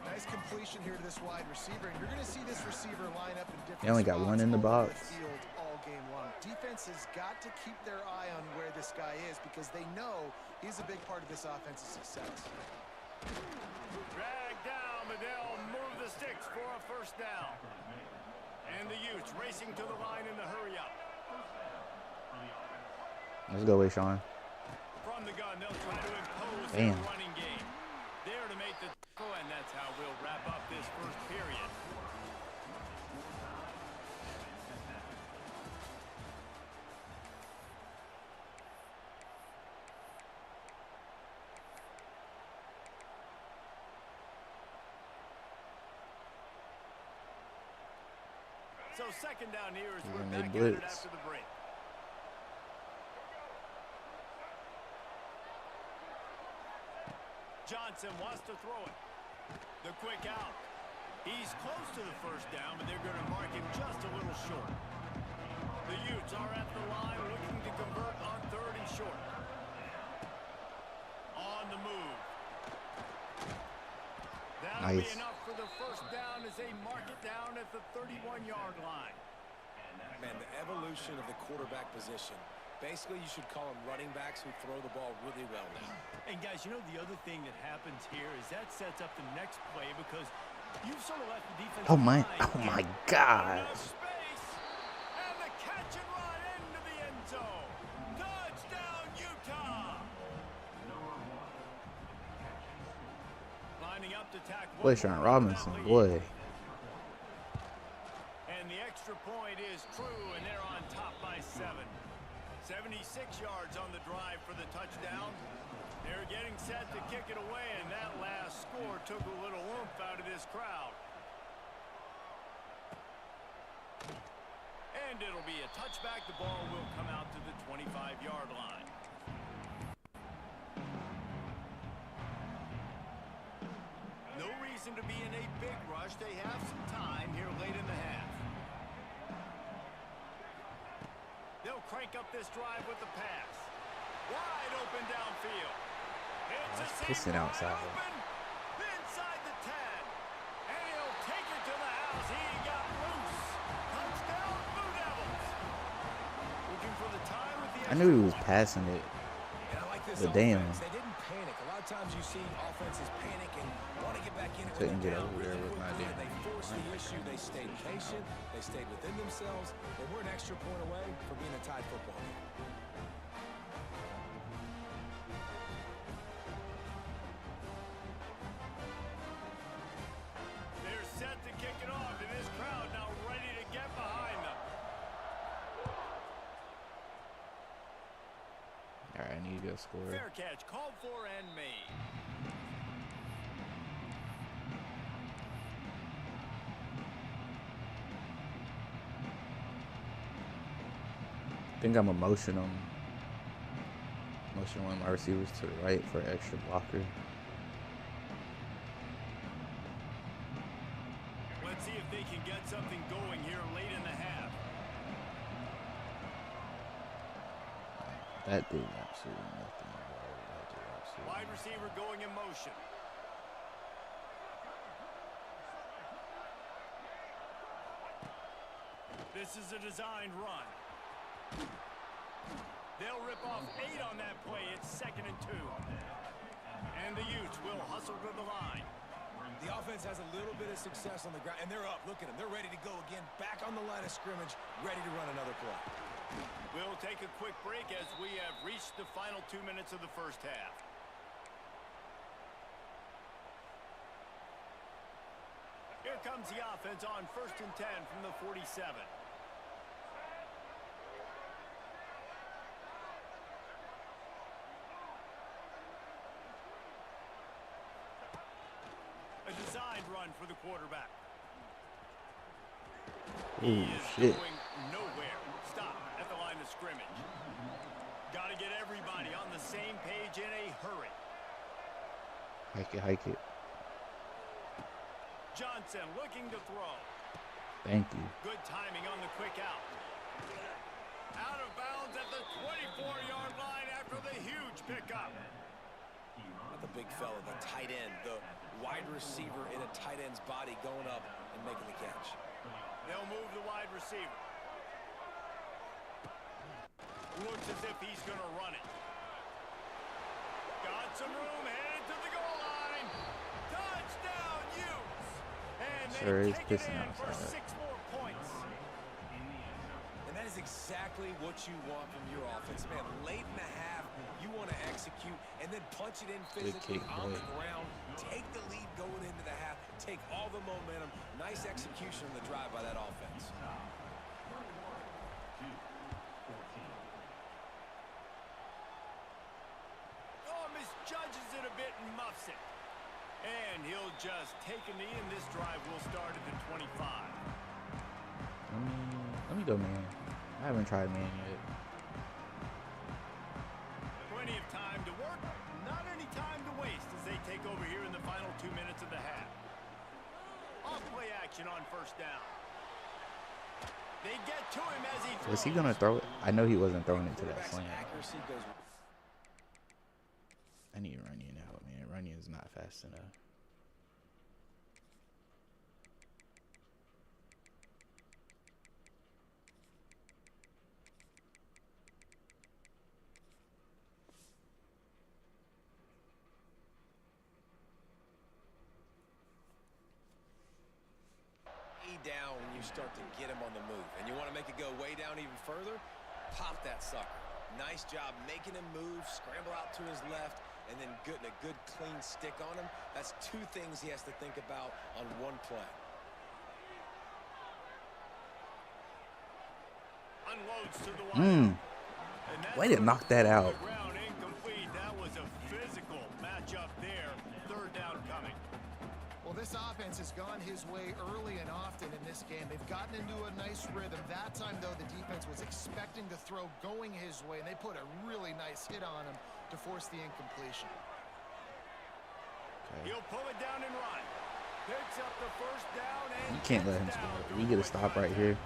Nice completion here to this wide receiver, and you're going to see this receiver line up in different They only got spots one in the all over box. field all game long. Defense has got to keep their eye on where this guy is because they know he's a big part of this offense's success. Drag down, but they'll move the sticks for a first down. And the Utes racing to the line in the hurry up. Let's go, Sean. From the gun, they'll try to impose Damn. their running game. There to make the tackle, and that's how we'll wrap up this first period. So second down here is we're back at it after the break. Johnson wants to throw it. The quick out. He's close to the first down, but they're going to mark him just a little short. The Utes are at the line looking to convert on third and short. On the move. That'll be enough for the first down as they mark it down at the 31-yard line. Man, the evolution of the quarterback position. Basically, you should call them running backs who throw the ball really well now. And guys, you know the other thing that happens here is that sets up the next play because you've sort of left the defense. Oh my God. Space, and the catch and run into the end zone. Touchdown, Utah. Lining up to tackle. Boy, Sean Robinson, boy. And the extra point is true, and they're on top by 7. 76 yards on the drive for the touchdown. They're getting set to kick it away, and that last score took a little oomph out of this crowd. And it'll be a touchback. The ball will come out to the 25-yard line. No reason to be in a big rush. They have some time here late in the half. They'll crank up this drive with the pass. Wide open downfield. It's pissing outside. Open, inside the 10. And he'll take it to the house. He got loose. Touchdown, Blue Devils. Looking for the time with the I knew he was passing it. And I like this But damn. offense. They didn't panic. A lot of times you see offenses panic and want to get back in. Couldn't get over there with my damn. They forced the issue. They stayed patient. They stayed within themselves. They were an extra point away from being a tied football game. They're set to kick it off, and this crowd now ready to get behind them. All right, I need to go score. Fair catch called for and made. I think I'm emotional. Motioning my receivers to the right for an extra blocker. Let's see if they can get something going here late in the half. That did absolutely nothing. Wide receiver going in motion. This is a designed run. They'll rip off 8 on that play. It's 2nd and 2. And the Utes will hustle to the line. The offense has a little bit of success on the ground, and they're up. Look at them. They're ready to go again. Back on the line of scrimmage, ready to run another play. We'll take a quick break as we have reached the final 2 minutes of the first half. Here comes the offense on 1st and 10 from the 47. A designed run for the quarterback. He is going nowhere. Stop at the line of scrimmage. Got to get everybody on the same page in a hurry. Hike it. Johnson looking to throw. Thank you. Good timing on the quick out. Out of bounds at the 24-yard line after the huge pickup. Not the big fella, the tight end, the wide receiver in a tight end's body going up and making the catch. They'll move the wide receiver. Looks as if he's going to run it. Got some room, headed to the goal line. Touchdown, Utes. And they take it in for 6 more points. And that is exactly what you want from your offense, man. Late in the half, you want to execute and then punch it in physically on the ground. Take the lead going into the half. Take all the momentum. Nice execution on the drive by that offense. Oh, misjudges it a bit and muffs it. And he'll just take a knee, and this drive will start at the 25. Let me go man. I haven't tried man yet. Plenty of time to work, not any time to waste as they take over here in the final 2 minutes of the half. Off play action on 1st down. They get to him as he throws. Was he gonna throw it? I know he wasn't throwing it to that slant. I need Runyon out, man. Runyon's not fast enough. Down when you start to get him on the move, and you want to make it go way down even further, pop that sucker. Nice job making him move, scramble out to his left, and then getting a good clean stick on him. That's 2 things he has to think about on one play. Unloads to the wide. Way to knock that out. Incomplete. That was a physical matchup there. 3rd down coming. Well, this offense has gone his way early and often in this game. They've gotten into a nice rhythm. That time, though, the defense was expecting to throw going his way, and they put a really nice hit on him to force the incompletion. Okay. He'll pull it down and run. Picks up the 1st down and You can't let him score. We get a stop right here.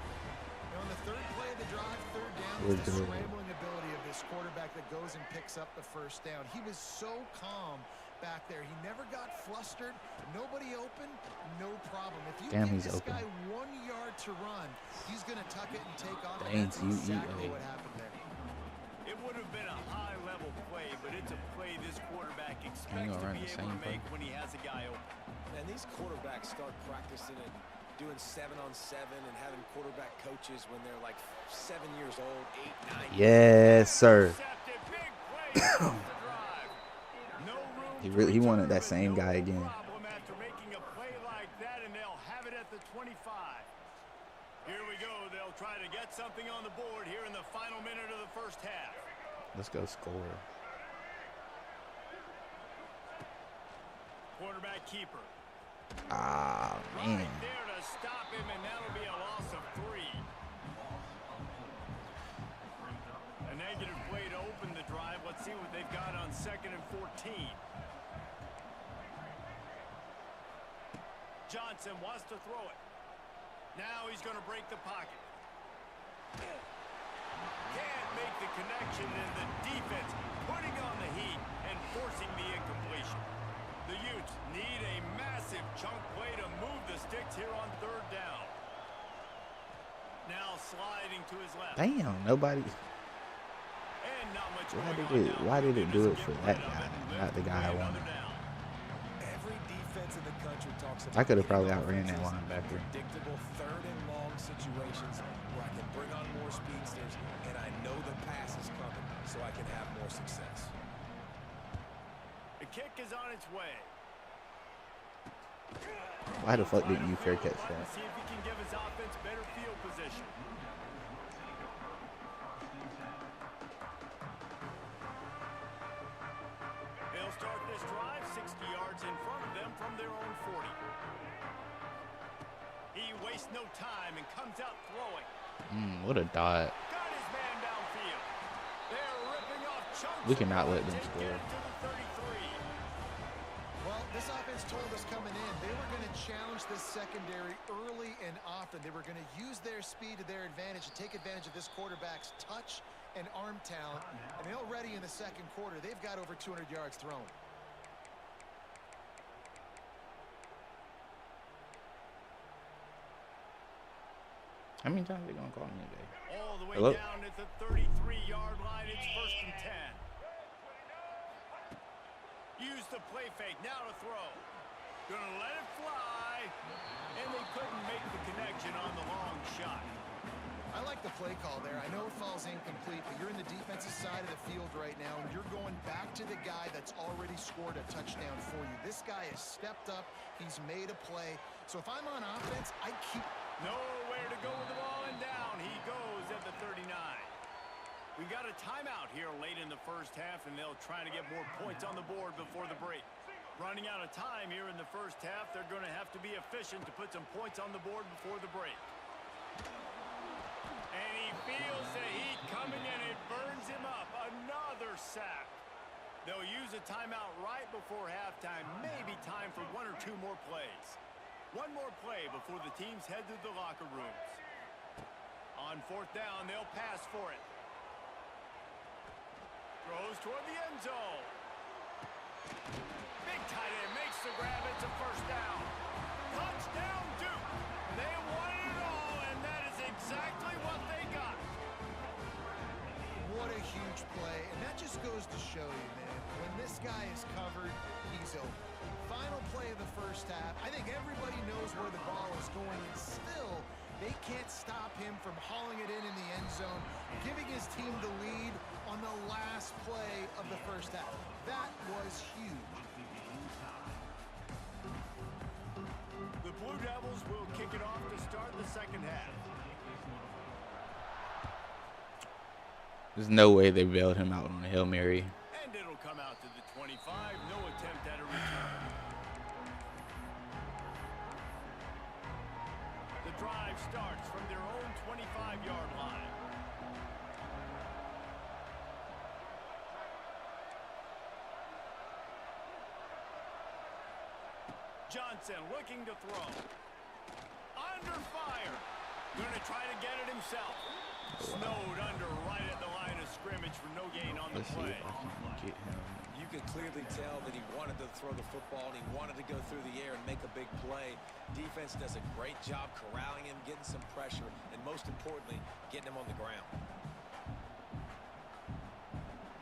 On the 3rd play of the drive, 3rd down, is the scrambling ability of this quarterback that goes and picks up the 1st down. He was so calm back there. He never got flustered. Nobody open, no problem. If you give this guy 1 yard to run, he's going to tuck it and take off. That's exactly what happened there. It would have been a high-level play, but it's a play this quarterback expects to be able to make when he has a guy open. And these quarterbacks start practicing and doing 7-on-7 and having quarterback coaches when they're like 7 years old, 8, 9. Yes, sir. He wanted that same guy again. After making a play like that, and they'll have it at the 25. Here we go. They'll try to get something on the board here in the final minute of the 1st half. Let's go score. Quarterback keeper. Ah, man. Right there to stop him, and that'll be a loss of 3. 14. Johnson wants to throw it. Now he's going to break the pocket. Can't make the connection, and the defense putting on the heat and forcing the incompletion. The Utes need a massive chunk play to move the sticks here on third down. Now sliding to his left. Damn, nobody. And not much Why did it do it for that guy, not the guy I wanted? Every defense in the country talks about I could have probably outran that linebacker. predictable third and long situations where I can bring on more speedsters and I know the pass is coming so I can have more success. The kick is on its way. Why the fuck didn't you fair catch See that? if he can give his offense better field position. They'll start this drive 60 yards in front of them from their own 40. He wastes no time and comes out throwing. What a dot. Got his man downfield. They're ripping off chunks. We cannot let them to score. get to the 33. Well, this offense told us coming in they were going to challenge this secondary early and often. They were going to use their speed to their advantage and take advantage of this quarterback's touch and arm talent. And already in the second quarter, they've got over 200 yards thrown. How many times are they gonna call me today? All the way Hello? down at the 33-yard line. It's 1st and 10. Use the play fake. Now to throw. Gonna let it fly. And they couldn't make the connection on the long shot. I like the play call there. I know it falls incomplete, but you're in the defensive side of the field right now, and you're going back to the guy that's already scored a touchdown for you. This guy has stepped up. He's made a play. So if I'm on offense, I keep... Nowhere to go with the ball, and down he goes at the 39. We got a timeout here late in the first half, and they'll try to get more points on the board before the break. Running out of time here in the first half, they're going to have to be efficient to put some points on the board before the break. And he feels the heat coming, and it burns him up. Another sack. They'll use a timeout right before halftime. Maybe time for one or two more plays. One more play before the teams head to the locker rooms. On 4th down, they'll pass for it. Throws toward the end zone. Big tight end makes the grab. It's a 1st down. Touchdown, Duke. They wanted it all, and that is exactly what they got. What a huge play, and that just goes to show you, man, when this guy is covered, he's open. Final play of the first half. I think everybody knows where the ball is going, and still they can't stop him from hauling it in the end zone, giving his team the lead on the last play of the first half. That was huge. The Blue Devils will kick it off to start the second half. There's no way they bailed him out on a Hail Mary. And it'll come out to the 25. No attempt at a return. The drive starts from their own 25-yard line. Johnson looking to throw. Under fire. Going to try to get it himself. Snowed under right at the line of scrimmage for no gain on the Let's see play. if I can get him. You could clearly tell that he wanted to throw the football and he wanted to go through the air and make a big play. Defense does a great job corralling him, getting some pressure, and most importantly, getting him on the ground.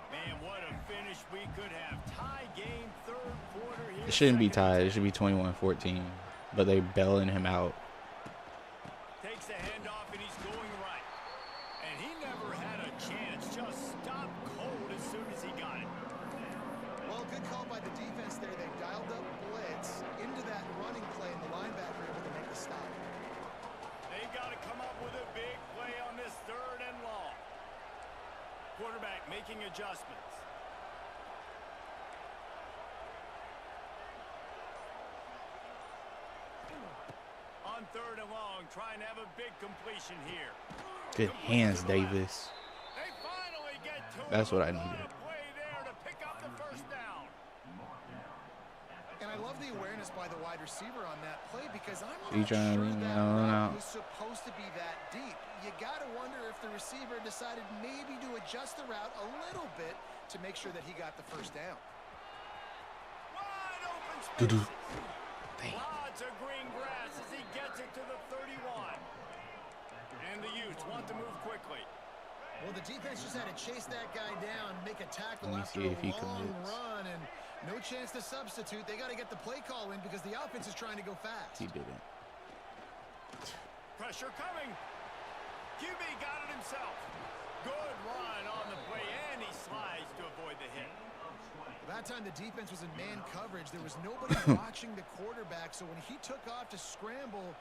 Man, what a finish we could have. Tie game, 3rd quarter here. It shouldn't be second tied. It should be 21-14. But they bailing him out. Takes the handoff, and he's going right. And he never had a chance. Just stopped cold as soon as he got it. Well, good call by the defense there. They dialed up blitz into that running play, and the linebacker able to make the stop. They've got to come up with a big play on this 3rd and long. Quarterback making adjustments. On 3rd and long, trying to have a big completion here. Good hands, Davis. They finally get to That's him. what I What needed. a play there to pick up the 1st down. love the awareness by the wide receiver on that play because I'm He not trying to sure lean that down route out. was supposed to be that deep. You got to wonder if the receiver decided maybe to adjust the route a little bit to make sure that he got the first down. Wide open spaces. Lots of green grass as he gets it to the 31. And the Utes want to move quickly. Well, the defense just had to chase that guy down, make a tackle Let me after see if he a long commits. run, and no chance to substitute. They got to get the play call in because the offense is trying to go fast. He didn't. Pressure coming. QB got it himself. Good run on the play, and he slides to avoid the hit. That time the defense was in man coverage. There was nobody watching the quarterback, so when he took off to scramble,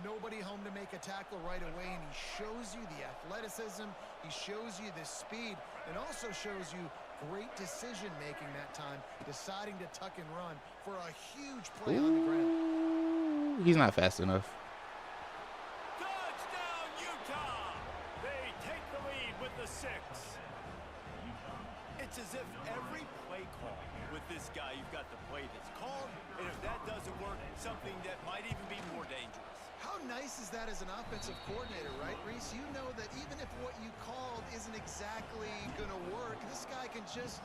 nobody home to make a tackle right away, and he shows you the athleticism, he shows you the speed, and also shows you great decision-making that time, deciding to tuck and run for a huge play on the ground. He's not fast enough. Touchdown, Utah! They take the lead with the 6. It's as if every play call with this guy, you've got the play that's called, and if that doesn't work, something that might even be more dangerous. How nice is that as an offensive coordinator, right, Reese? You know that even if what you called isn't exactly going to work, this guy can just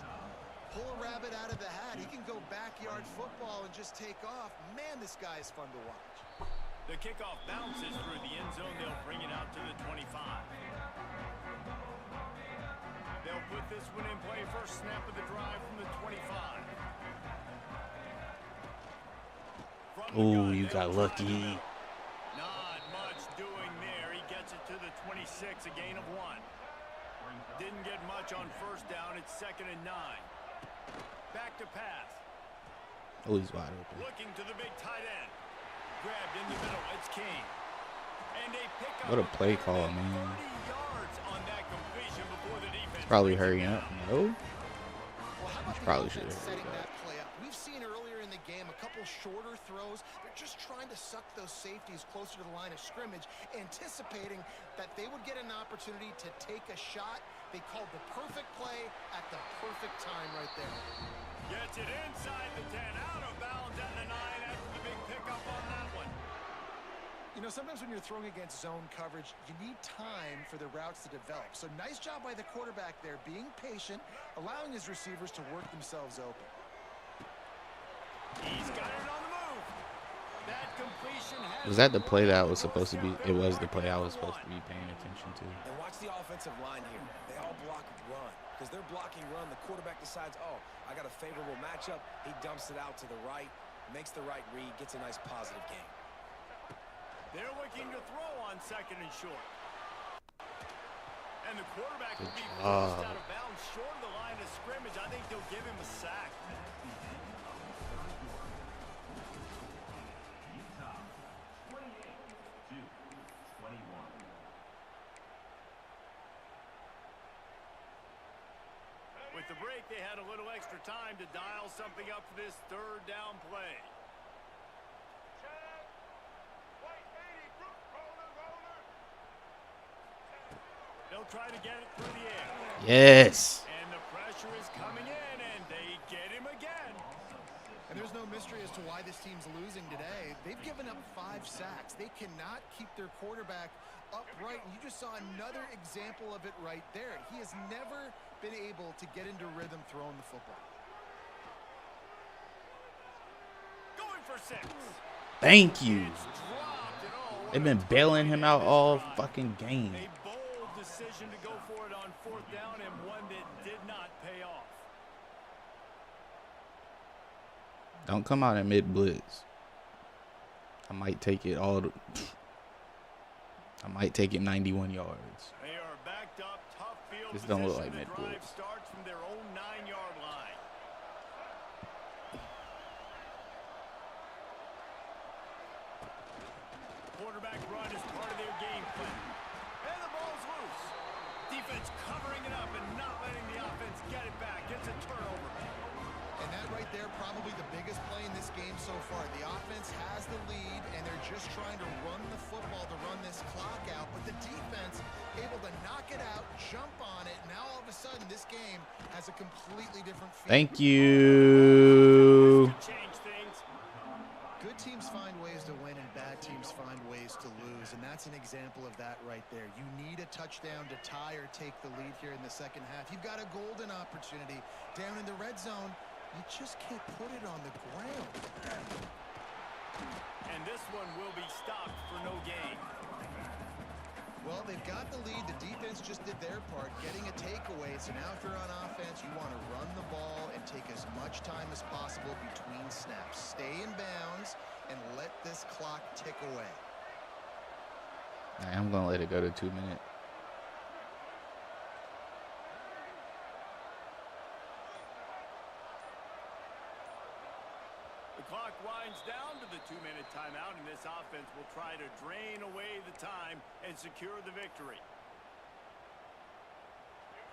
pull a rabbit out of the hat. He can go backyard football and just take off. Man, this guy is fun to watch. The kickoff bounces through the end zone. They'll bring it out to the 25. They'll put this one in play. First snap of the drive from the 25. Oh, you got lucky. Not much doing there. He gets it to the 26, a gain of 1. Didn't get much on first down. It's 2nd and 9. Back to pass. Oh, he's wide open. Looking to the big tight end. Grabbed in the middle. It's King. And a pickup. What a play call, man. 30 yards on that completion before the defense. Probably hurrying up. No? Well, how about He the probably should offense have setting hurried that play up? We've seen earlier in the game a couple shorter throws. They're just trying to suck those safeties closer to the line of scrimmage, anticipating that they would get an opportunity to take a shot. They called the perfect play at the perfect time right there. Gets it inside the 10, out of bounds at the 9 after the big pickup on that one. You know, sometimes when you're throwing against zone coverage, you need time for the routes to develop. So nice job by the quarterback there, being patient, allowing his receivers to work themselves open. He's got it on the move. That completion has. Was that the play that I was supposed to be? It was the play I was supposed to be paying attention to. And watch the offensive line here. They all block run. Because they're blocking run, the quarterback decides, oh, I got a favorable matchup. He dumps it out to the right, makes the right read, gets a nice positive gain. They're looking to throw on 2nd and short. And the quarterback will be forced out of bounds short of the line of scrimmage. I think they'll give him a sack. With the break, they had a little extra time to dial something up for this 3rd down play. They'll try to get it through the air. Yes. And the pressure is coming in, and they get him again. And there's no mystery as to why this team's losing today. They've given up 5 sacks. They cannot keep their quarterback upright. And you just saw another example of it right there. He has never been able to get into rhythm throwing the football. Going for 6. Thank you. It's dropped and all. They've been bailing him out all fucking game. A bold decision to go for it on 4th down, and one that did not pay off. Don't come out at mid blitz. I might take it I might take it 91 yards. They are backed up, tough field This don't look position. like The mid drive blitz. starts from their own 9-yard line. Quarterback run is part of their game plan. And the ball's loose. Defense covering it up and not letting the offense get it back. Gets a turnover. And that right there, probably the biggest play in this game so far. The offense has the lead, and they're just trying to run the football to run this clock out. But the defense able to knock it out, jump on it. Now all of a sudden, this game has a completely different feel. Thank you. Change things. example of that right there. You need a touchdown to tie or take the lead here in the second half. You've got a golden opportunity down in the red zone. You just can't put it on the ground. And this one will be stopped for no gain. Well, they've got the lead. The defense just did their part, getting a takeaway. So now if you're on offense, you want to run the ball and take as much time as possible between snaps. Stay in bounds and let this clock tick away. I'm going to let it go to 2 minutes. The clock winds down to the 2-minute timeout, and this offense will try to drain away the time and secure the victory.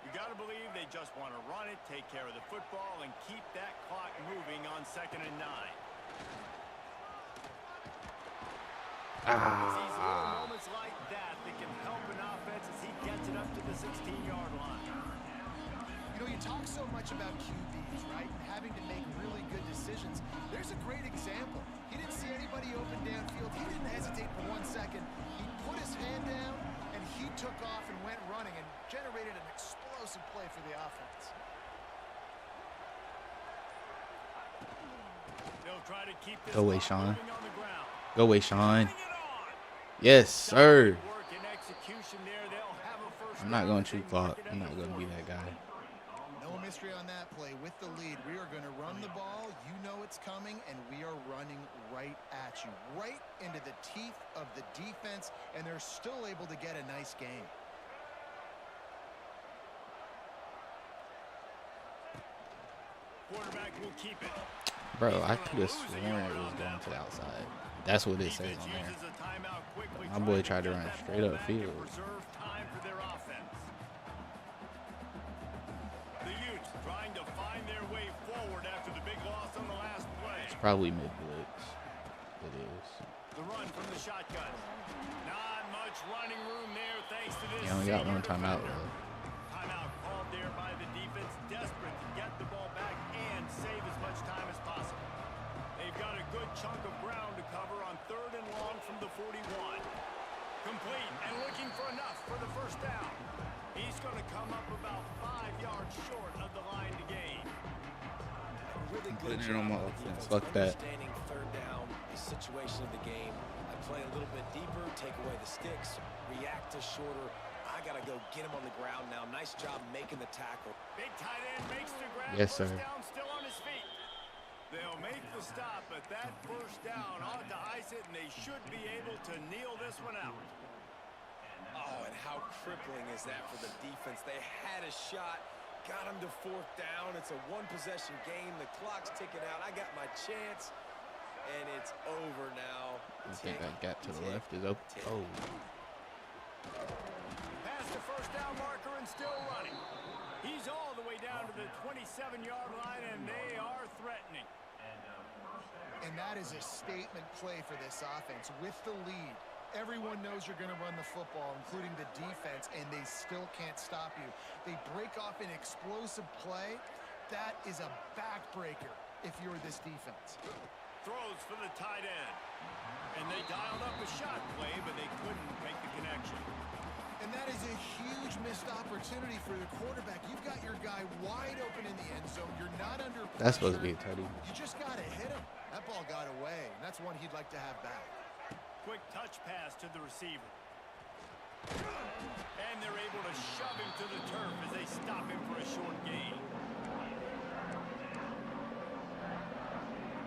You got to believe they just want to run it, take care of the football, and keep that clock moving on 2nd and 9. It's these little moments like that that can help an offense as he gets it up to the 16-yard line. You know, you talk so much about QBs, right, and having to make really good decisions. There's a great example. He didn't see anybody open downfield. He didn't hesitate for 1 second. He put his hand down, and he took off and went running and generated an explosive play for the offense. They'll try to keep this Go away, clock Sean. moving on the ground. Go away, Sean. Yes, sir. Work and execution there. They'll have a first I'm not down going as they to mark clock. it at I'm the not going to be 40. that guy. No mystery on that play. With the lead, we are going to run the ball. You know it's coming, and we are running right at you, right into the teeth of the defense, and they're still able to get a nice game. Quarterback will keep it. Bro, I could have sworn it was going to the outside. That's what it says on there. Uses a timeout quickly, My boy trying tried to get run that straight ball up back and field. preserve time for their offense. The Utes trying to find their way forward after the big loss on the last play. It's probably mid-blitz. It is. The run from the shotgun. Not much running room there thanks to this. You only got one senior timeout, defender. though. Timeout called there by the defense, desperate to get the ball back and save as much time as possible. They've got a good chunk of ground to cover on 3rd and long from the 41. Complete and looking for enough for the first down. He's going to come up about 5 yards short of the line to gain. Really I'm good putting it on my job by the offense. defense, Fuck that. understanding 3rd down, the situation of the game. I play a little bit deeper, take away the sticks, react to shorter. I got to go get him on the ground now. Nice job making the tackle. Big tight end makes the grab. Yes, sir. First down, still on his feet. They'll make the stop, but that first down ought to ice it, and they should be able to kneel this one out. Oh, and how crippling is that for the defense? They had a shot, got him to 4th down. It's a 1-possession game. The clock's ticking out. I got my chance, and it's over now. I think that gap to the left is open. Oh. Past the first down marker and still running. He's all the way down to the 27-yard line, and they are threatening. And that is a statement play for this offense. With the lead, everyone knows you're going to run the football, including the defense, and they still can't stop you. They break off an explosive play. That is a backbreaker if you're this defense. Throws for the tight end. And they dialed up a shot play, but they couldn't make the connection. And that is a huge missed opportunity for the quarterback. You've got your guy wide open in the end zone. You're not under pressure. That's supposed to be a tutty. You just got to hit him. That ball got away, and that's one he'd like to have back. Quick touch pass to the receiver. And they're able to shove him to the turf as they stop him for a short gain.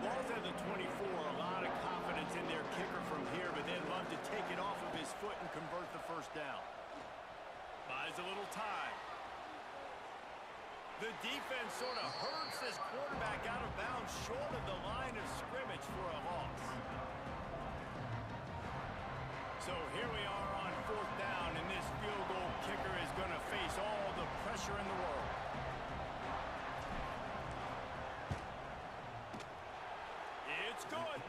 Ball's at the 24. A lot of confidence in their kicker from here, but they'd love to take it off of his foot and convert the first down. Buys a little time. The defense sort of hurts this quarterback out of bounds short of the line of scrimmage for a loss. So here we are on 4th down, and this field goal kicker is going to face all the pressure in the world. It's good,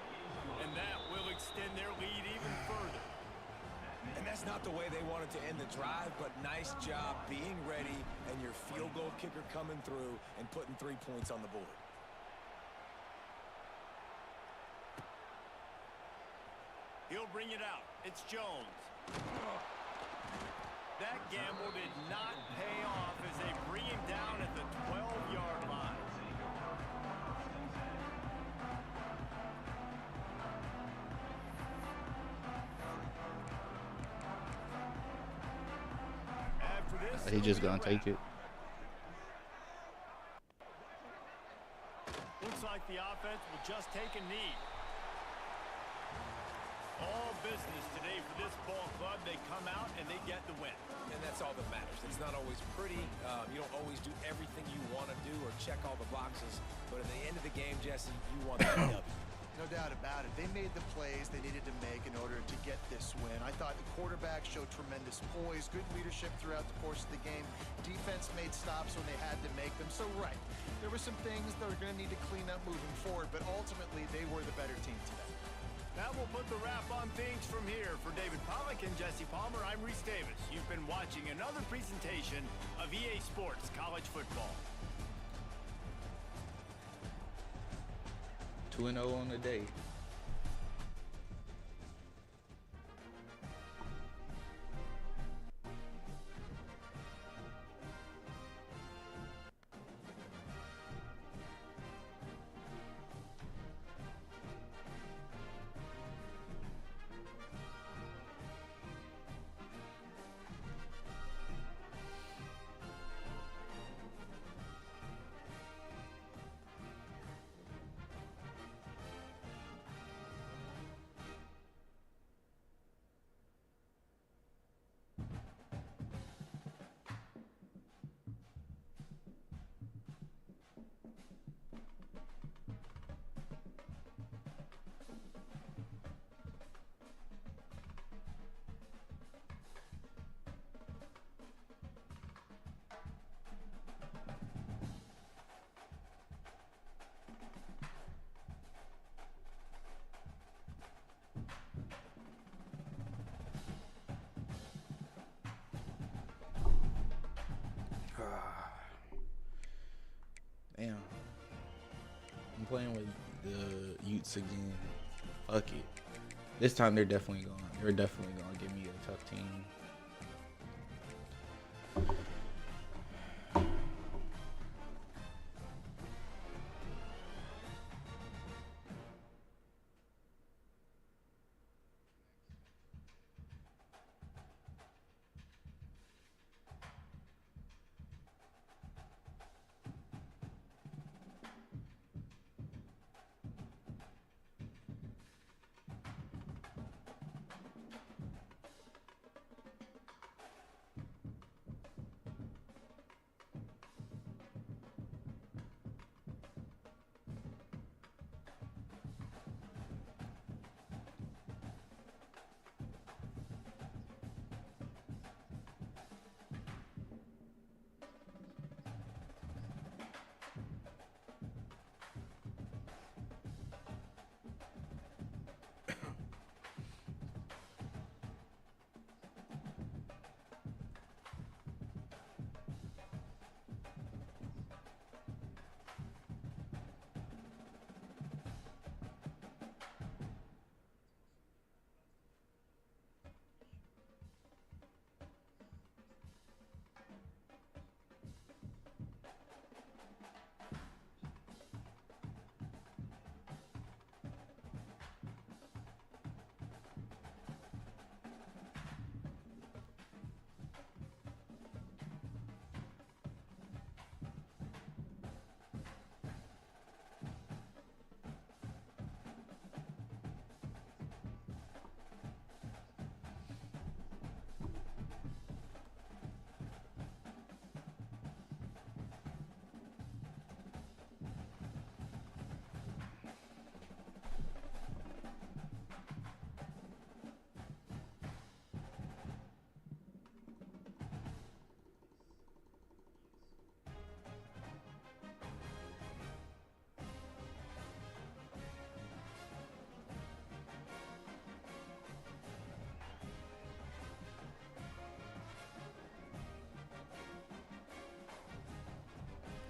and that will extend their lead even further. And that's not the way they wanted to end the drive, but nice job being ready and your field goal kicker coming through and putting 3 points on the board. He'll bring it out. It's Jones. That gamble did not pay off as they bring him down at the 12-yard line. After this, He just gonna take it. Looks like the offense will just take a knee. All business today for this ball club. They come out and they get the win. And that's all that matters. It's not always pretty. You don't always do everything you want to do or check all the boxes. But at the end of the game, Jesse, you want that W. No doubt about it. They made the plays they needed to make in order to get this win. I thought the quarterback showed tremendous poise, good leadership throughout the course of the game. Defense made stops when they had to make them. So, right, there were some things that are going to need to clean up moving forward, but ultimately they were the better team today. That will put the wrap on things from here. For David Pollack and Jesse Palmer, I'm Reese Davis. You've been watching another presentation of EA Sports College Football. 2-0 on the day. Damn. I'm playing with the Utes again. Fuck it. This time they're definitely gonna give me a tough team.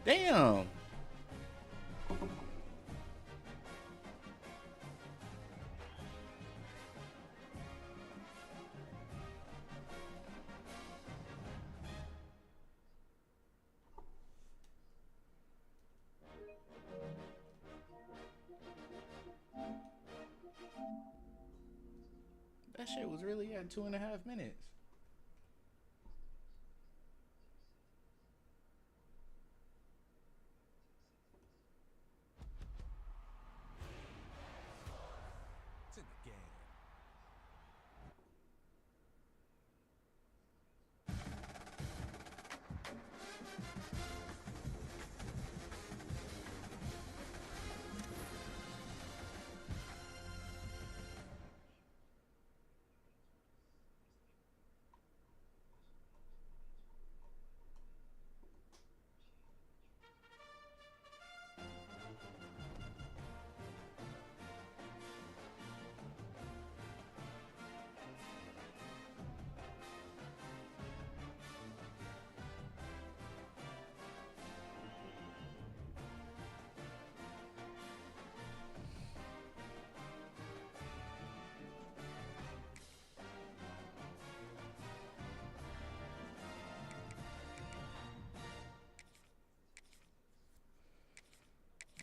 Damn. shit was really at 2.5 minutes. It's in the game.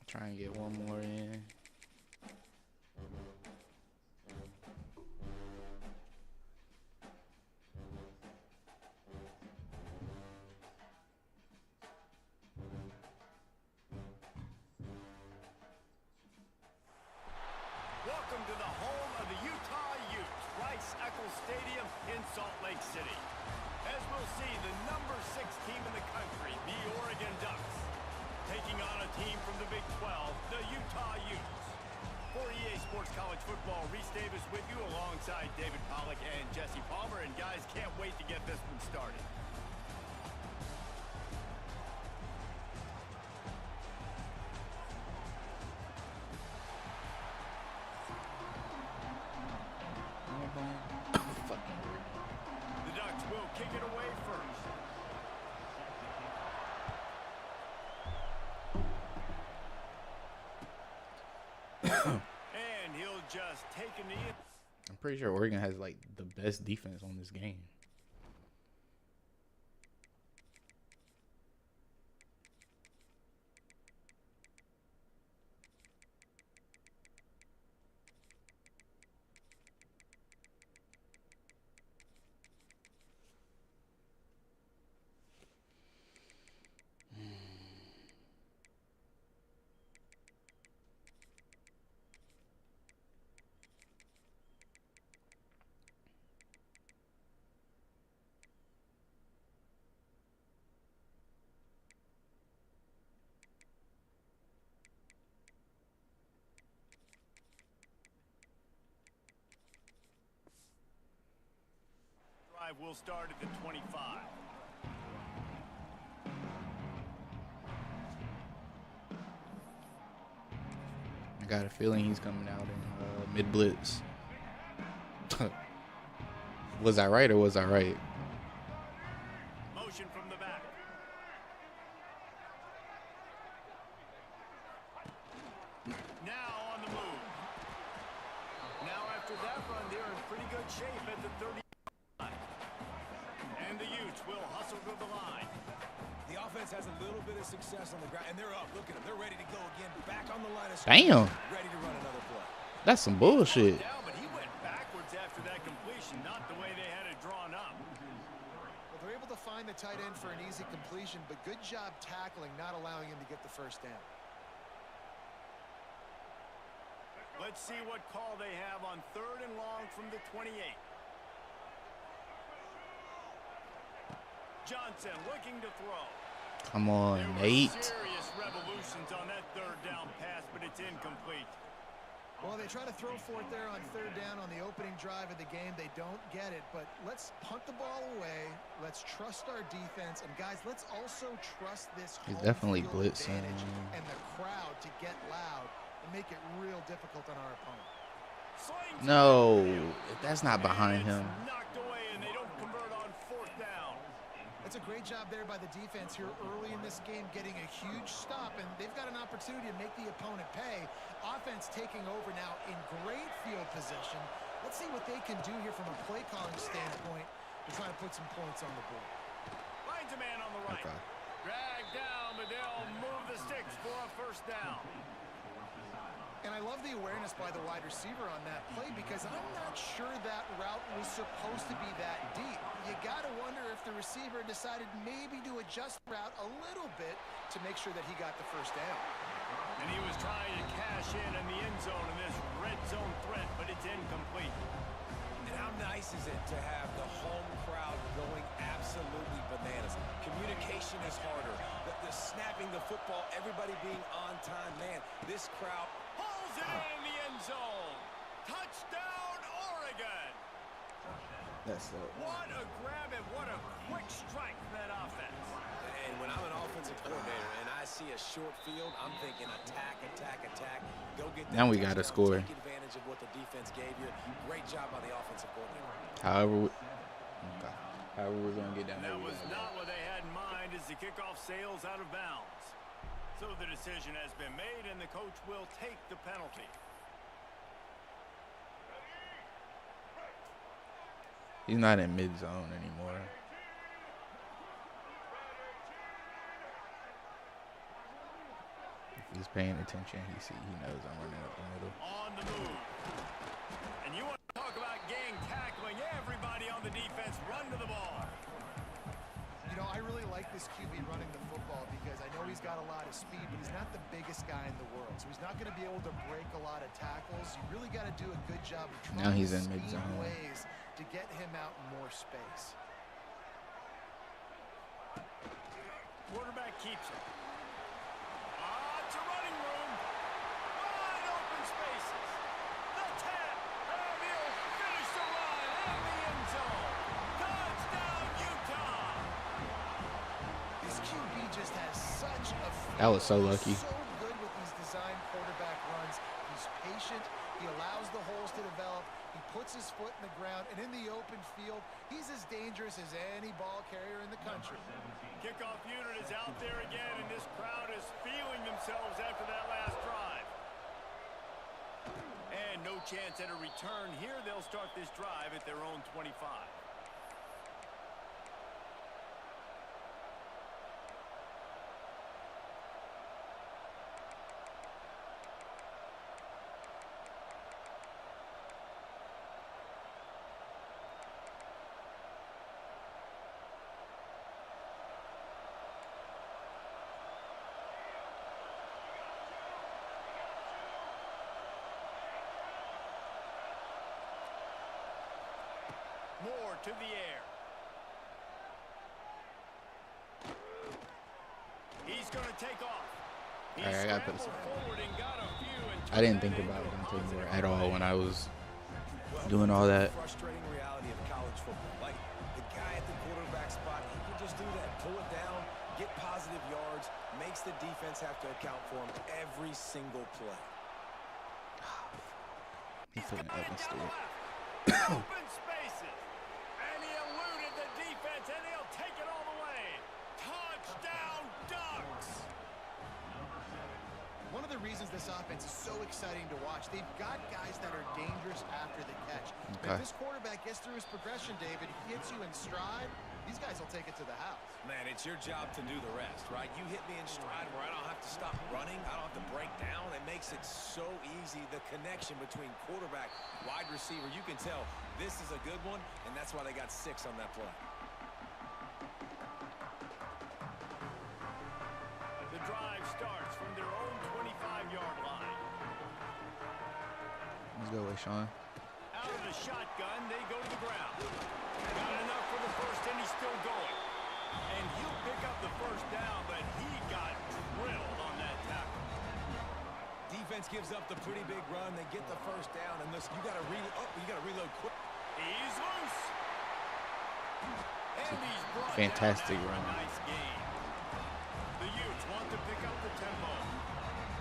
Try and get one more in. Welcome to the home of the Utah Utes, Rice-Eccles Stadium in Salt Lake City. As we'll see, the number 6 team in the country, the Oregon Ducks, taking on a team from the Big 12, the Utah Utes. For EA Sports College Football, Reese Davis with you alongside David Pollack and Jesse Palmer. And guys, can't wait to get this one started. The Ducks will kick it away first. And he'll just take a knee. I'm pretty sure Oregon has like the best defense on this game. Drive will start at the 25. I got a feeling he's coming out in mid blitz. Was I right or was I right? Motion from the back. Now on the move. Now after that run, they're in pretty good shape at the 30. And the Utes will hustle to the line. The offense has a little bit of success on the ground, and they're up. Look at them. They're ready to go again. Back on the line of scrimmage. Damn. Ready to run another play. That's some bullshit. Down, but he went backwards after that completion, not the way they had it drawn up. Well, they're able to find the tight end for an easy completion, but good job tackling, not allowing him to get the first down. Let's see what call they have on 3rd and long from the 28. Johnson looking to throw. Come on, There were Nate. serious revolutions on that 3rd down pass, but it's incomplete. Well, they try to throw for it there on 3rd down on the opening drive of the game. They don't get it, but let's punt the ball away. Let's trust our defense. And, guys, let's also trust this He's home definitely field blitzing. advantage and the crowd to get loud and make it real difficult on our opponent. Slings No, it. that's not behind And him. it's knocked away, and they don't convert on 4th down. It's a great job there by the defense here early in this game, getting a huge stop, and they've got an opportunity to make the opponent pay. Offense taking over now in great field position. Let's see what they can do here from a play calling standpoint to try to put some points on the board. Finds a man on the right. Okay. Dragged down, but they'll move the sticks for a 1st down. And I love the awareness by the wide receiver on that play because I'm not sure that route was supposed to be that deep. You got to wonder if the receiver decided maybe to adjust the route a little bit to make sure that he got the first down. And he was trying to cash in the end zone in this red zone threat, but it's incomplete. And how nice is it to have the home crowd going absolutely bananas? Communication is harder. The snapping the football, everybody being on time. Man, this crowd pulls it in the end zone. Touchdown, Oregon. That's it. What a grab and what a quick strike from that offense. And when I'm an offensive coordinator and I see a short field, I'm thinking attack, attack, attack. Go get that. Now we got to score. Take advantage of what the defense gave you. Great job by the offensive coordinator. However we're going to get down there. That was not what they had in mind as the kickoff sails out of bounds. So the decision has been made and the coach will take the penalty. He's not in mid-zone anymore. If he's paying attention, he knows I'm running up the middle. On the move. And you want to talk about gang tackling. Everybody on the defense run to the ball. You know, I really like this QB running the football because I know he's got a lot of speed, but he's not the biggest guy in the world. So he's not going to be able to break a lot of tackles. You really got to do a good job of trying now he's in speed mid-zone ways to get him out in more space. Quarterback keeps it. It's a running room. Wide open spaces. The 10. And he'll finish the run in the end zone. Touchdown, Utah. This QB just has such a That was so lucky. so good with these design quarterback runs. He's patient. He allows the holes to develop. He puts his foot in the ground, and in the open field, he's as dangerous as any ball carrier in the country. Kickoff unit is out there again, and this crowd is feeling themselves after that last drive. And no chance at a return here. They'll start this drive at their own 25. Moore to the air. He's going to take off. He All right, I got this. forward and got a few and I didn't think about Dante Moore at all when I was doing all that. Frustrating reality of college football. Like the guy at the quarterback spot, he can just do that. Pull it down, get positive yards, makes the defense have to account for him every single play. He took it up and stood. open spaces. And he eluded the defense, and he'll take it all the way. Touchdown, Ducks. One of the reasons this offense is so exciting to watch, they've got guys that are dangerous after the catch. Okay. If this quarterback gets through his progression, David, he hits you in stride, these guys will take it to the house. Man, it's your job to do the rest, right? You hit me in stride where I don't have to stop running. I don't have to break down. It makes it so easy. The connection between quarterback, wide receiver, you can tell this is a good one, and that's why they got 6 on that play. The drive starts from their own 25-yard line. Let's go, Sean. Out of the shotgun, they go to the ground. Got enough for the first, and he's still going. And he'll pick up the first down, but he got drilled on that tackle. Defense gives up the pretty big run. They get the first down, and listen, you got to reload quick. He's loose. And he's brought Fantastic down run. after a nice game. The Utes want to pick up the tempo.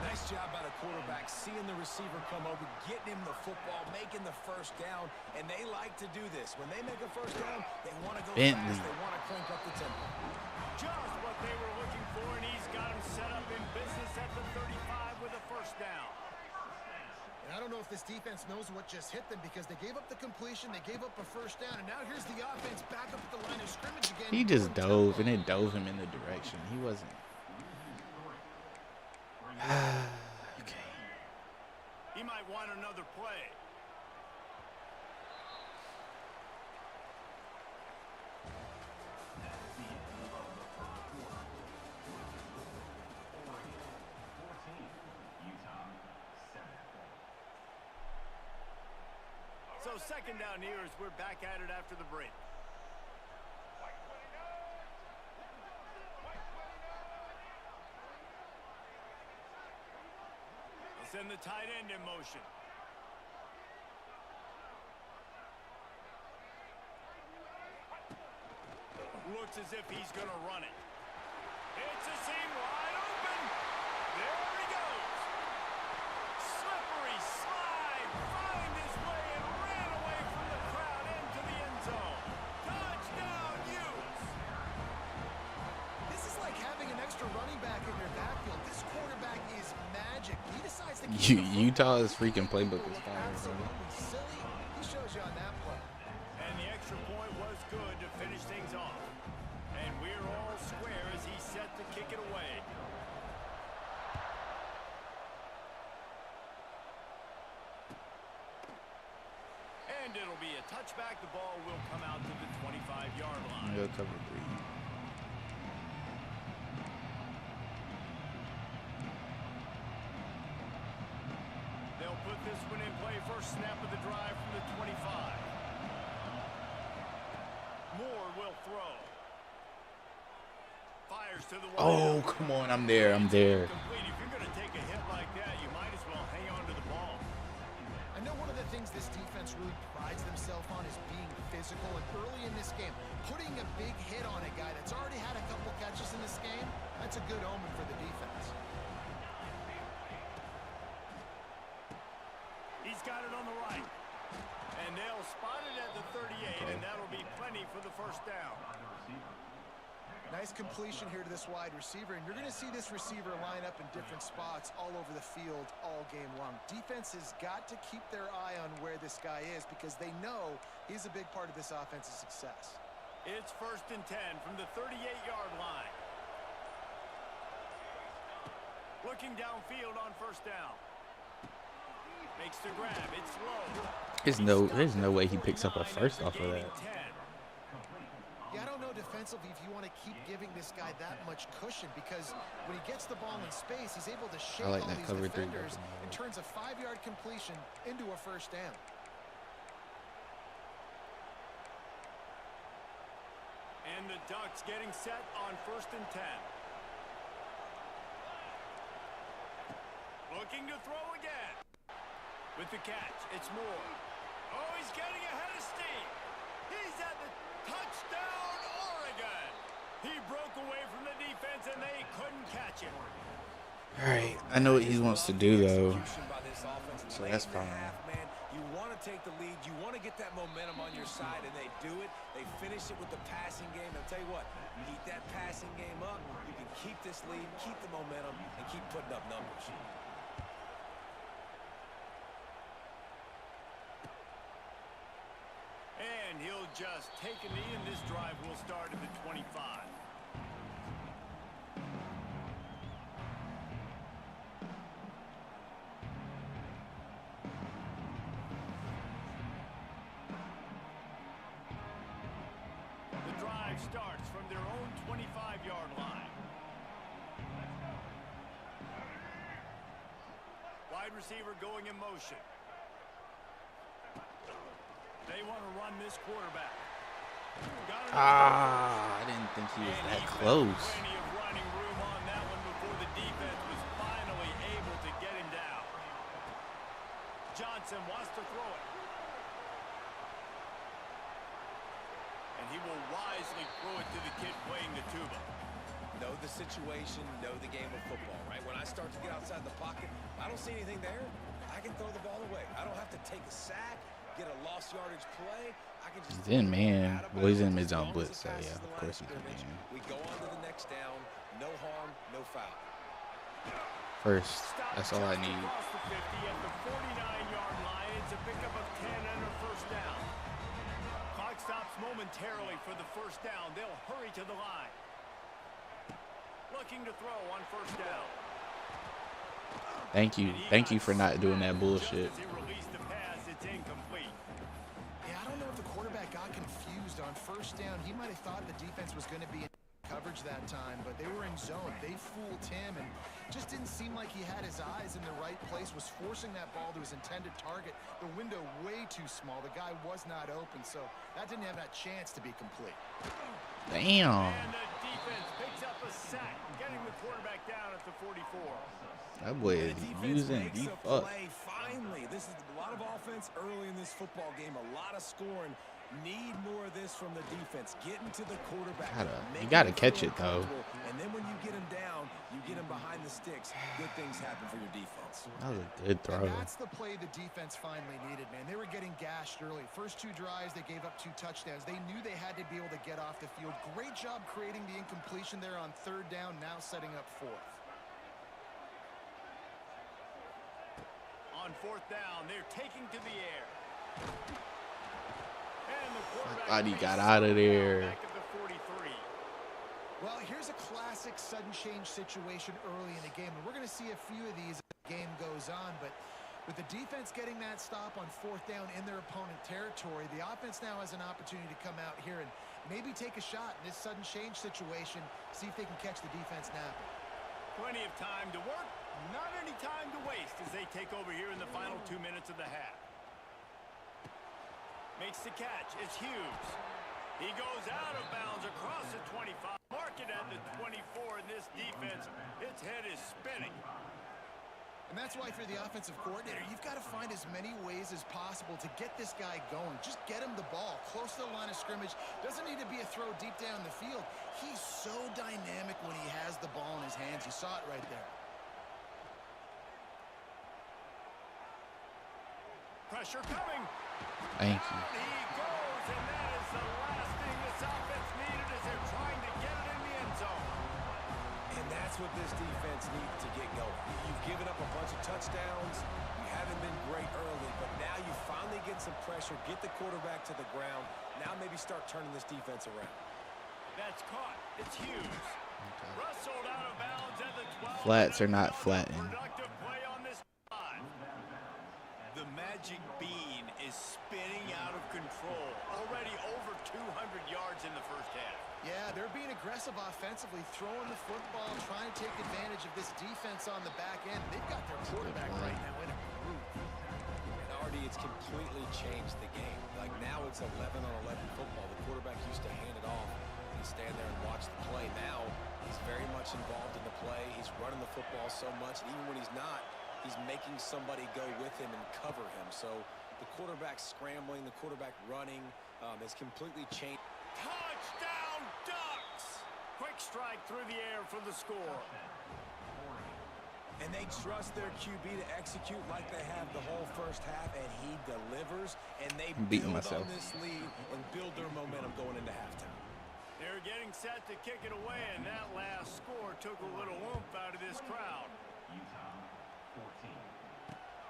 Nice job by the quarterback, seeing the receiver come over, getting him the football, making the first down, and they like to do this. When they make a first down, they want to go fast, they want to crank up the tempo. Just what they were looking for, and he's got him set up in business at the 35 with a first down. And I don't know if this defense knows what just hit them because they gave up the completion, they gave up a first down, and now here's the offense back up at the line of scrimmage again. He just dove, and it dove him in the direction. He wasn't. Okay. want another play. So second down here as we're back at it after the break. They'll send the tight end in motion. Looks as if he's going to run it. It's a seam wide open. There he goes. Slippery slide. Find his way and ran away from the crowd into the end zone. Touchdown, Utes. This is like having an extra running back in your backfield. This quarterback is magic. He decides to Utah's freaking playbook is fire. Absolutely silly. He shows you on that play. And the extra point was good to finish things off. And we're all square as he's set to kick it away. And it'll be a touchback. The ball will come out to the 25-yard line. They'll cover 3. They'll put this one in play. First snap of the drive from the 25. Moore will throw. Fires to the Oh, come on. I'm there. I'm there. Complete. If you're going to take a hit like that, you might as well hang on to the ball. I know one of the things this defense really prides themselves on is being physical. And early in this game, putting a big hit on a guy that's already had a couple catches in this game, that's a good omen for the defense. He's got it on the right. And they'll spot it at the 38, and that'll be plenty for the first down. Nice completion here to this wide receiver, and you're going to see this receiver line up in different spots all over the field all game long. Defense has got to keep their eye on where this guy is because they know he's a big part of this offense's success. It's 1st and 10 from the 38-yard line. Looking downfield on first down. Makes the grab. It's low. There's no way he picks up a first off of that. Yeah, I don't know defensively if you want to keep giving this guy that much cushion because when he gets the ball in space, he's able to shake all these defenders and turns a 5-yard completion into a first down. And the Ducks getting set on 1st and 10. Looking to throw again. With the catch, it's Moore. Oh, he's getting ahead of steam. He's at the touchdown, Oregon. He broke away from the defense, and they couldn't catch him. All right, I know what he wants to do, though, so that's fine. You want to take the lead. You want to get that momentum on your side, and they do it. They finish it with the passing game. I'll tell you what, keep that passing game up. You can keep this lead, keep the momentum, and keep putting up numbers. And he'll just take a knee, and this drive will start at the 25. The drive starts from their own 25-yard line. Wide receiver going in motion. They want to run this quarterback. I didn't think he was that close. Plenty of running room on that one before the defense was finally able to get him down. Johnson wants to throw it. And he will wisely throw it to the kid playing the tuba. Know the situation, know the game of football, right? When I start to get outside the pocket, I don't see anything there. I can throw the ball away. I don't have to take a sack. Get a lost yardage play. I can just he's in man. Well, he's in mid-zone blitz, so yeah, of course he's in man. We go on to the next down. No harm, no foul. First, that's all I need. Across the 50 at the 49-yard line. It's a pickup of 10 and a first down. Clock stops momentarily for the first down. They'll hurry to the line. Looking to throw on first down. Thank you. Thank you for not doing that bullshit. Just as he released the pass, it's incomplete. Yeah, I don't know if the quarterback got confused on first down. He might have thought the defense was going to be in coverage that time, but they were in zone. They fooled him and just didn't seem like he had his eyes in the right place, was forcing that ball to his intended target. The window way too small. The guy was not open, so that didn't have that chance to be complete. Damn. And the defense picks up a sack, getting the quarterback down at the 44. That boy is using deep up. Finally, this is a lot of offense early in this football game, a lot of scoring. Need more of this from the defense. Getting to the quarterback. You gotta catch it though. And then when you get him down, you get him behind the sticks. Good things happen for your defense. That was a good throw. And that's the play the defense finally needed, man. They were getting gashed early. First 2 drives, they gave up 2 touchdowns. They knew they had to be able to get off the field. Great job creating the incompletion there on 3rd down, now setting up 4th. On 4th down, they're taking to the air. I thought he got out of there. Well, here's a classic sudden change situation early in the game, and we're going to see a few of these as the game goes on, but with the defense getting that stop on 4th down in their opponent territory, the offense now has an opportunity to come out here and maybe take a shot in this sudden change situation, see if they can catch the defense napping. Plenty of time to work, not any time to waste as they take over here in the final 2 minutes of the half. Makes the catch. It's Hughes. He goes out of bounds across the 25. Mark it at the 24 in this defense. Its head is spinning. And that's why for the offensive coordinator, you've got to find as many ways as possible to get this guy going. Just get him the ball close to the line of scrimmage. Doesn't need to be a throw deep down the field. He's so dynamic when he has the ball in his hands. You saw it right there. Pressure coming. Thank you. He goes, and that is the last thing this offense needed as they're trying to get it in the end zone. And that's what this defense needs to get going. You've given up a bunch of touchdowns. You haven't been great early, but now you finally get some pressure, get the quarterback to the ground. Now maybe start turning this defense around. That's caught. It's Hughes. Rustled out of bounds at the 12. Flats are not flattened. Productive play on this drive. The magic bean is spinning out of control. Already over 200 yards in the first half. Yeah, they're being aggressive offensively, throwing the football, trying to take advantage of this defense on the back end. They've got their quarterback right now in a groove. And already it's completely changed the game. Like now it's 11-on-11 football. The quarterback used to hand it off and stand there and watch the play. Now he's very much involved in the play. He's running the football so much, and even when he's not, he's making somebody go with him and cover him. So the quarterback scrambling, the quarterback running has completely changed. Touchdown Ducks! Quick strike through the air for the score. And they trust their QB to execute like they have the whole first half, and he delivers, and they build on this lead and build their momentum going into halftime. They're getting set to kick it away, and that last score took a little oomph out of this crowd.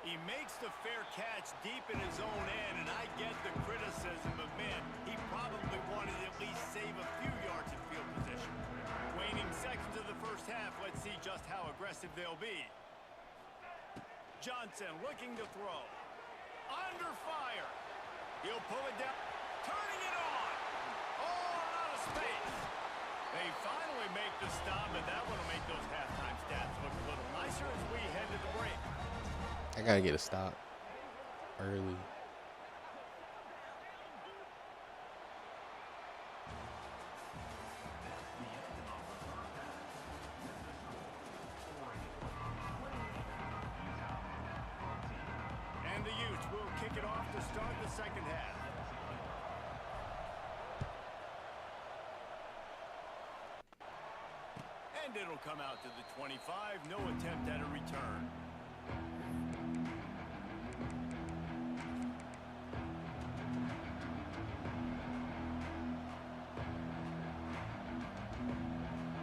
He makes the fair catch deep in his own end, and I get the criticism of men. He probably wanted to at least save a few yards of field position. Waning seconds of the first half, let's see just how aggressive they'll be. Johnson looking to throw. Under fire. He'll pull it down. Turning it on. All out of space. They finally make the stop, and that one will make those halftime stats look a little nicer as we head to the break. I gotta get a stop early. And the Utes will kick it off to start the second half. And it'll come out to the 25. No attempt at a return.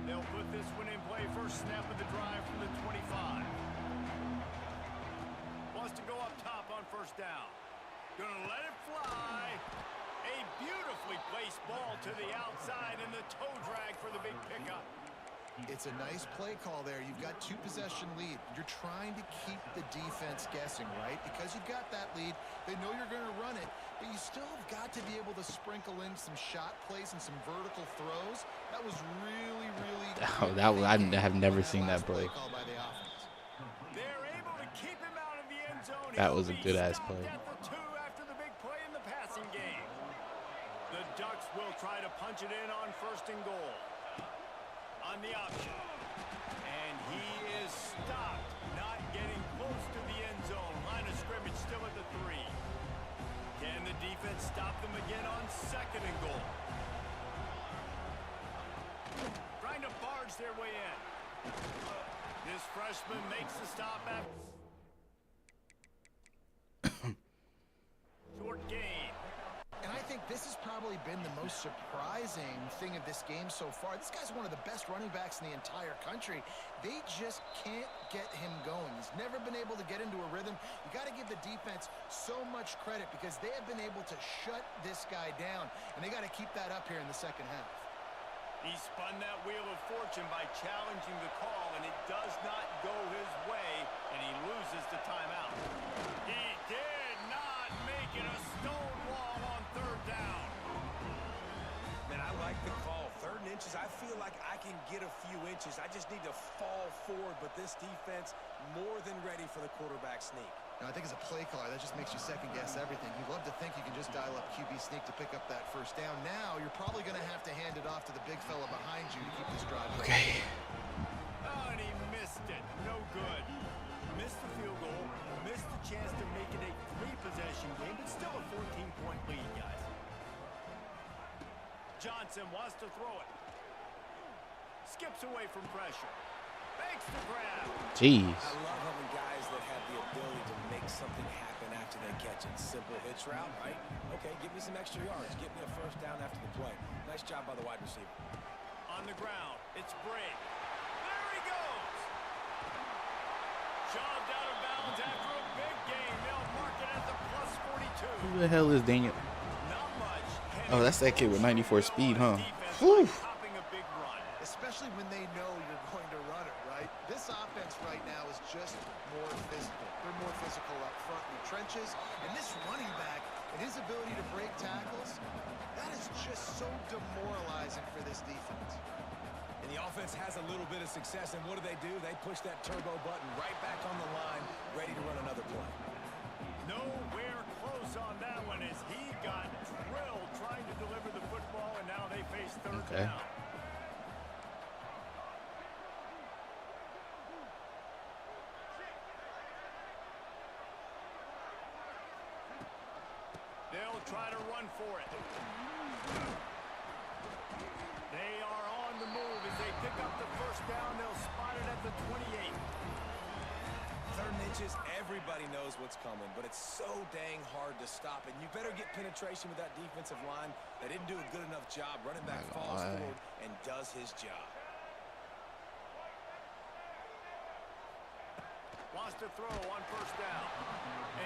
They'll put this one in play. First snap of the drive from the 25. Wants to go up top on first down. Gonna let it fly. A beautifully placed ball to the outside, and the toe drag for the big pickup. It's a nice play call there. You've got 2-possession lead. You're trying to keep the defense guessing, right? Because you've got that lead. They know you're going to run it, but you still have got to be able to sprinkle in some shot plays and some vertical throws. That was really, really Oh, I have never seen that play. Call by the offense. They're able to keep him out of the end zone. That was a good-ass play. At the 2 after the big play in the passing game. The Ducks will try to punch it in on 1st and goal. On the option. And he is stopped. Not getting close to the end zone. Line of scrimmage still at the 3. Can the defense stop them again on 2nd and goal? Trying to barge their way in. This freshman makes the stop at short gain. And I think this has probably been the most surprising thing of this game so far. This guy's one of the best running backs in the entire country. They just can't get him going. He's never been able to get into a rhythm. You got to give the defense so much credit because they have been able to shut this guy down, and they got to keep that up here in the second half. He spun that wheel of fortune by challenging the call, and it does not go his way, and he loses the timeout. He did not make it a stone wall on 3rd down. Man, I like the call. 3rd and inches, I feel like I can get a few inches. I just need to fall forward, but this defense more than ready for the quarterback sneak. Now, I think as a play caller, that just makes you second-guess everything. You'd love to think you can just dial up QB sneak to pick up that 1st down. Now, you're probably going to have to hand it off to the big fella behind you to keep this drive going. Okay. Oh, and he missed it. No good. Missed the field goal. Missed the chance to make it a 3-possession game, but still a 14-point lead, guys. Johnson wants to throw it. Skips away from pressure. Makes the grab. Jeez. I love having guys that have the ability to make something happen after they catch it. Simple hitch route, right? Okay, give me some extra yards. Get me a 1st down after the play. Nice job by the wide receiver. On the ground, it's Brake. There he goes. Shoved out of bounds after a big game. They'll mark it at the +42. Who the hell is Daniel? Not much. Oh, that's that kid with 94 speed, huh? Whew. Topping a big run. Especially when they know you're going to run it, right? This offense right now is just more physical. They're more physical up front in the trenches. And this running back and his ability to break tackles, that is just so demoralizing for this defense. And the offense has a little bit of success, and what do? They push that turbo button right back on the line, ready to run another play. Nowhere close on that one as he got drilled trying to deliver the football, and now they face 3rd down. They'll try to run for it. They are on the move as they pick up the 1st down. They'll spot it at the 28. 3rd and inches, everybody knows what's coming, but it's so dang hard to stop. And you better get penetration with that defensive line. They didn't do a good enough job. Running back falls forward and does his job. Wants to throw on 1st down.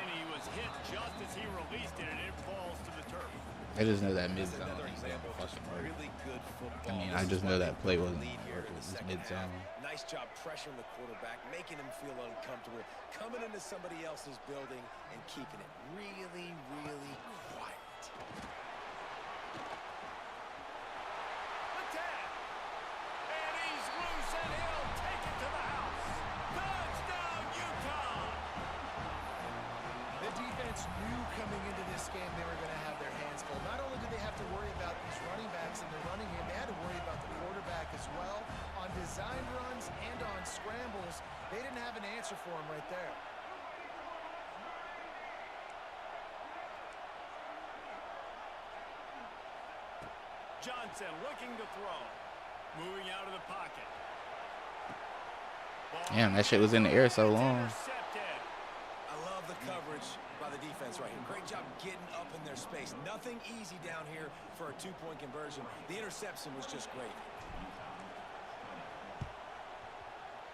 And he was hit just as he released it, and it falls to the turf. I just know that mid zone. Another example of really good football. I mean, I just know that play wasn't working. It was mid zone. Nice job pressuring the quarterback, making him feel uncomfortable, coming into somebody else's building and keeping it really, really quiet. Attack! And he's loose, and he'll take it to the house. Touchdown, Utah! The defense knew coming into this game they were going to have their hands full. Not only did they have to worry about these running backs in the running game, they had to worry about the quarterback as well. On design runs and on scrambles, they didn't have an answer for him right there. Johnson looking to throw. Moving out of the pocket. Damn, that shit was in the air so long. Intercepted. I love the coverage by the defense right here. Great job getting up in their space. Nothing easy down here for a 2-point conversion. The interception was just great.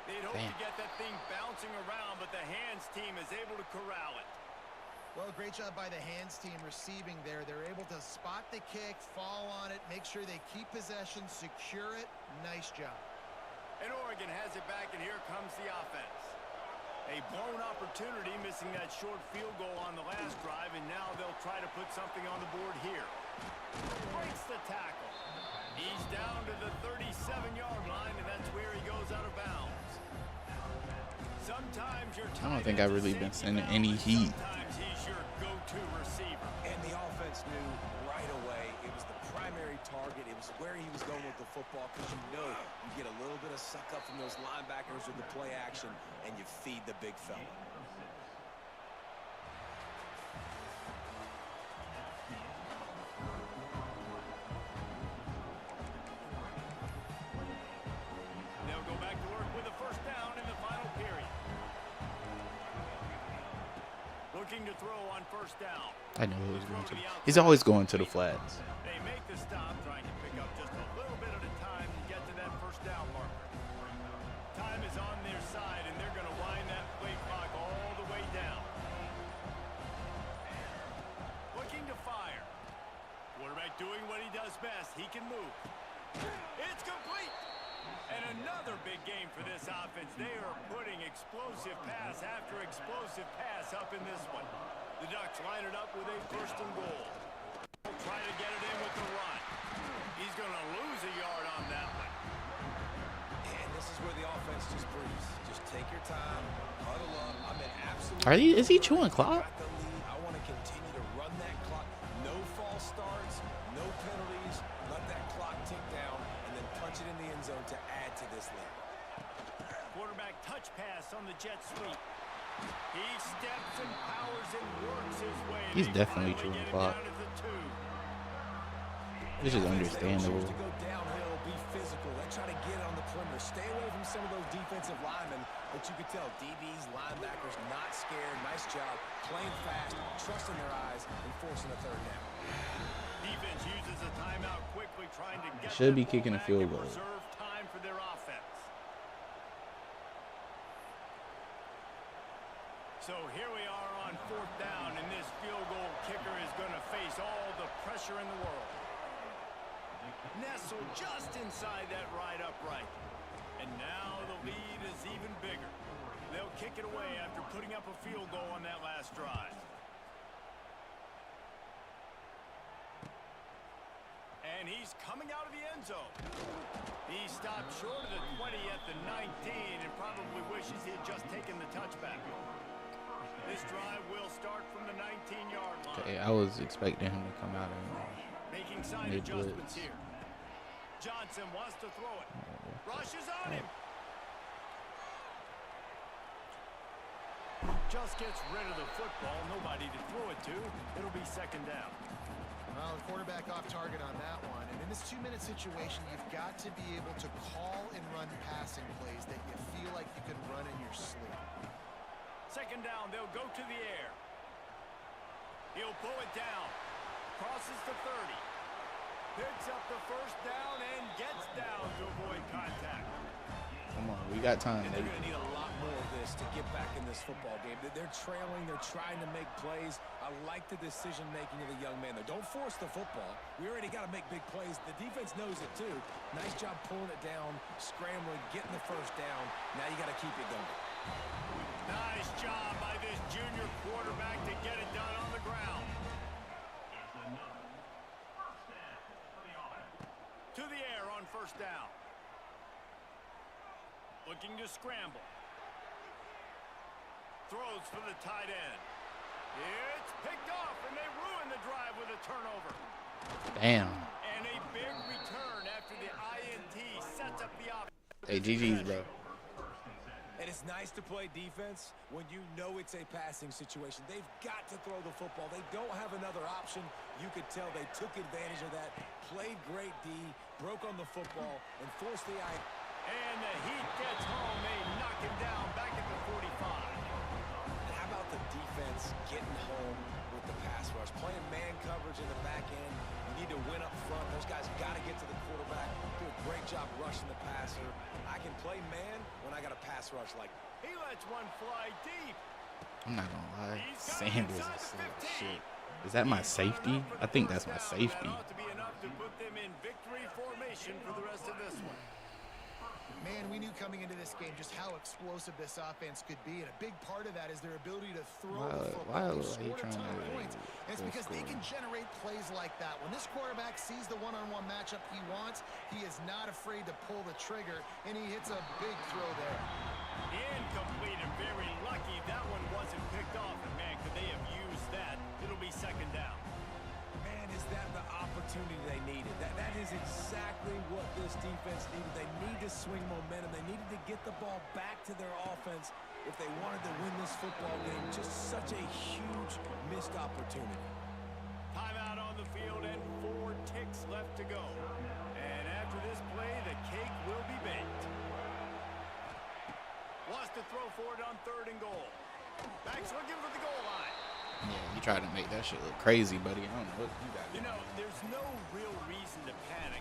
They'd hope to get that thing bouncing around, but the hands team is able to corral it. Well, great job by the hands team receiving there. They're able to spot the kick, fall on it, make sure they keep possession, secure it. Nice job. And Oregon has it back, and here comes the offense. A blown opportunity, missing that short field goal on the last drive, and now they'll try to put something on the board here. Breaks the tackle. He's down to the 37-yard line, and that's where he goes out of bounds. Sometimes you're I don't think I've really been sending any heat. Sometimes he's your go-to receiver. And the offense knew right away it was the primary target. It was where he was going with the football, because you know you get a little bit of suck up from those linebackers with the play action, and you feed the big fella. They'll go back to work with a first down in the final period. Looking to throw on first down. I know he was going to. He's always going to the flats. They make the stop, trying to pick up just a little bit at a time to get to that first down marker. Time is on their side, and they're going to wind that play clock all the way down. Looking to fire. Quarterback doing what he does best. He can move. It's complete. And another big game for this offense. They are putting explosive pass after explosive pass up in this one. The Ducks line it up with a first and goal. Try to get it in with the run. He's going to lose a yard on that one. And this is where the offense just breathes. Just take your time, huddle up. I'm in absolute. Is he chewing clock? I want to continue to run that clock. No false starts, no penalties. Let that clock tick down, and then punch it in the end zone to add to this lead. Quarterback touch pass on the jet sweep. He steps and powers and works his way. He's definitely chewing clock. This is understandable. To go downhill, be physical. They try to get on the perimeter. Stay away from some of those defensive linemen, but you can tell DBs, linebackers, not scared. Nice job playing fast, trusting their eyes, and forcing a third down. Defense uses a timeout quickly, trying to get Should be kicking a field goal. Reserve time for their offense. So here we are on fourth down, and this field goal kicker is going to face all the pressure in the world. Nestled just inside that right upright. And now the lead is even bigger. They'll kick it away after putting up a field goal on that last drive. And he's coming out of the end zone. He stopped short of the 20 at the 19 and probably wishes he had just taken the touchback. This drive will start from the 19-yard line. Okay, I was expecting him to come out and making sign adjustments here. Johnson wants to throw it. Rushes on him. Just gets rid of the football. Nobody to throw it to. It'll be second down. Well, the quarterback off target on that one. And in this 2-minute situation, you've got to be able to call and run passing plays that you feel like you can run in your sleep. Second down, they'll go to the air. He'll pull it down. Crosses the 30. Picks up the first down and gets down to avoid contact. come on, we got time. And they're going to need a lot more of this to get back in this football game. They're trailing. They're trying to make plays. I like the decision-making of the young man, though. Don't force the football. We already got to make big plays. The defense knows it, too. Nice job pulling it down, scrambling, getting the first down. Now you got to keep it going. Nice job by this junior quarterback to get it done on the ground. To the air on first down. Looking to scramble. Throws for the tight end. It's picked off, and they ruin the drive with a turnover. Damn. And a big return after the INT sets up the offense. Hey, GG's, bro. And it's nice to play defense when you know it's a passing situation. They've got to throw the football. They don't have another option. You could tell they took advantage of that, played great D, broke on the football, and forced the eye. And the Heat gets home. They knock him down back at the 45. And how about the defense getting home with the pass rush? Playing man coverage in the back end. You need to win up front. Those guys got to get to the quarterback. Do a great job rushing the passer. I can play man when I got a pass rush like that. He lets one fly deep. I'm not gonna lie. Sanders is slow as shit. Is that my safety? I think that's my safety. That ought to be enough to put them in victory formation for the rest of this one. Man, we knew coming into this game just how explosive this offense could be, and a big part of that is their ability to throw the football. They scored a ton of points, and it's because they can generate plays like that. When this quarterback sees the one-on-one matchup he wants, he is not afraid to pull the trigger, and he hits a big throw there. Incomplete and very lucky that one wasn't picked off, and man, could they have used that? It'll be second down. Man, is that the opportunity they needed? That is exactly what this defense needed. They need to swing momentum. They needed to get the ball back to their offense if they wanted to win this football game. Just such a huge missed opportunity. Timeout on the field and 4 ticks left to go. And after this play, the cake will be baked. Wants to throw for it on 3rd and goal. Back's looking for the goal line. Yeah, you tried to make that shit look crazy, buddy. I don't know what you got. You know, there's no real reason to panic.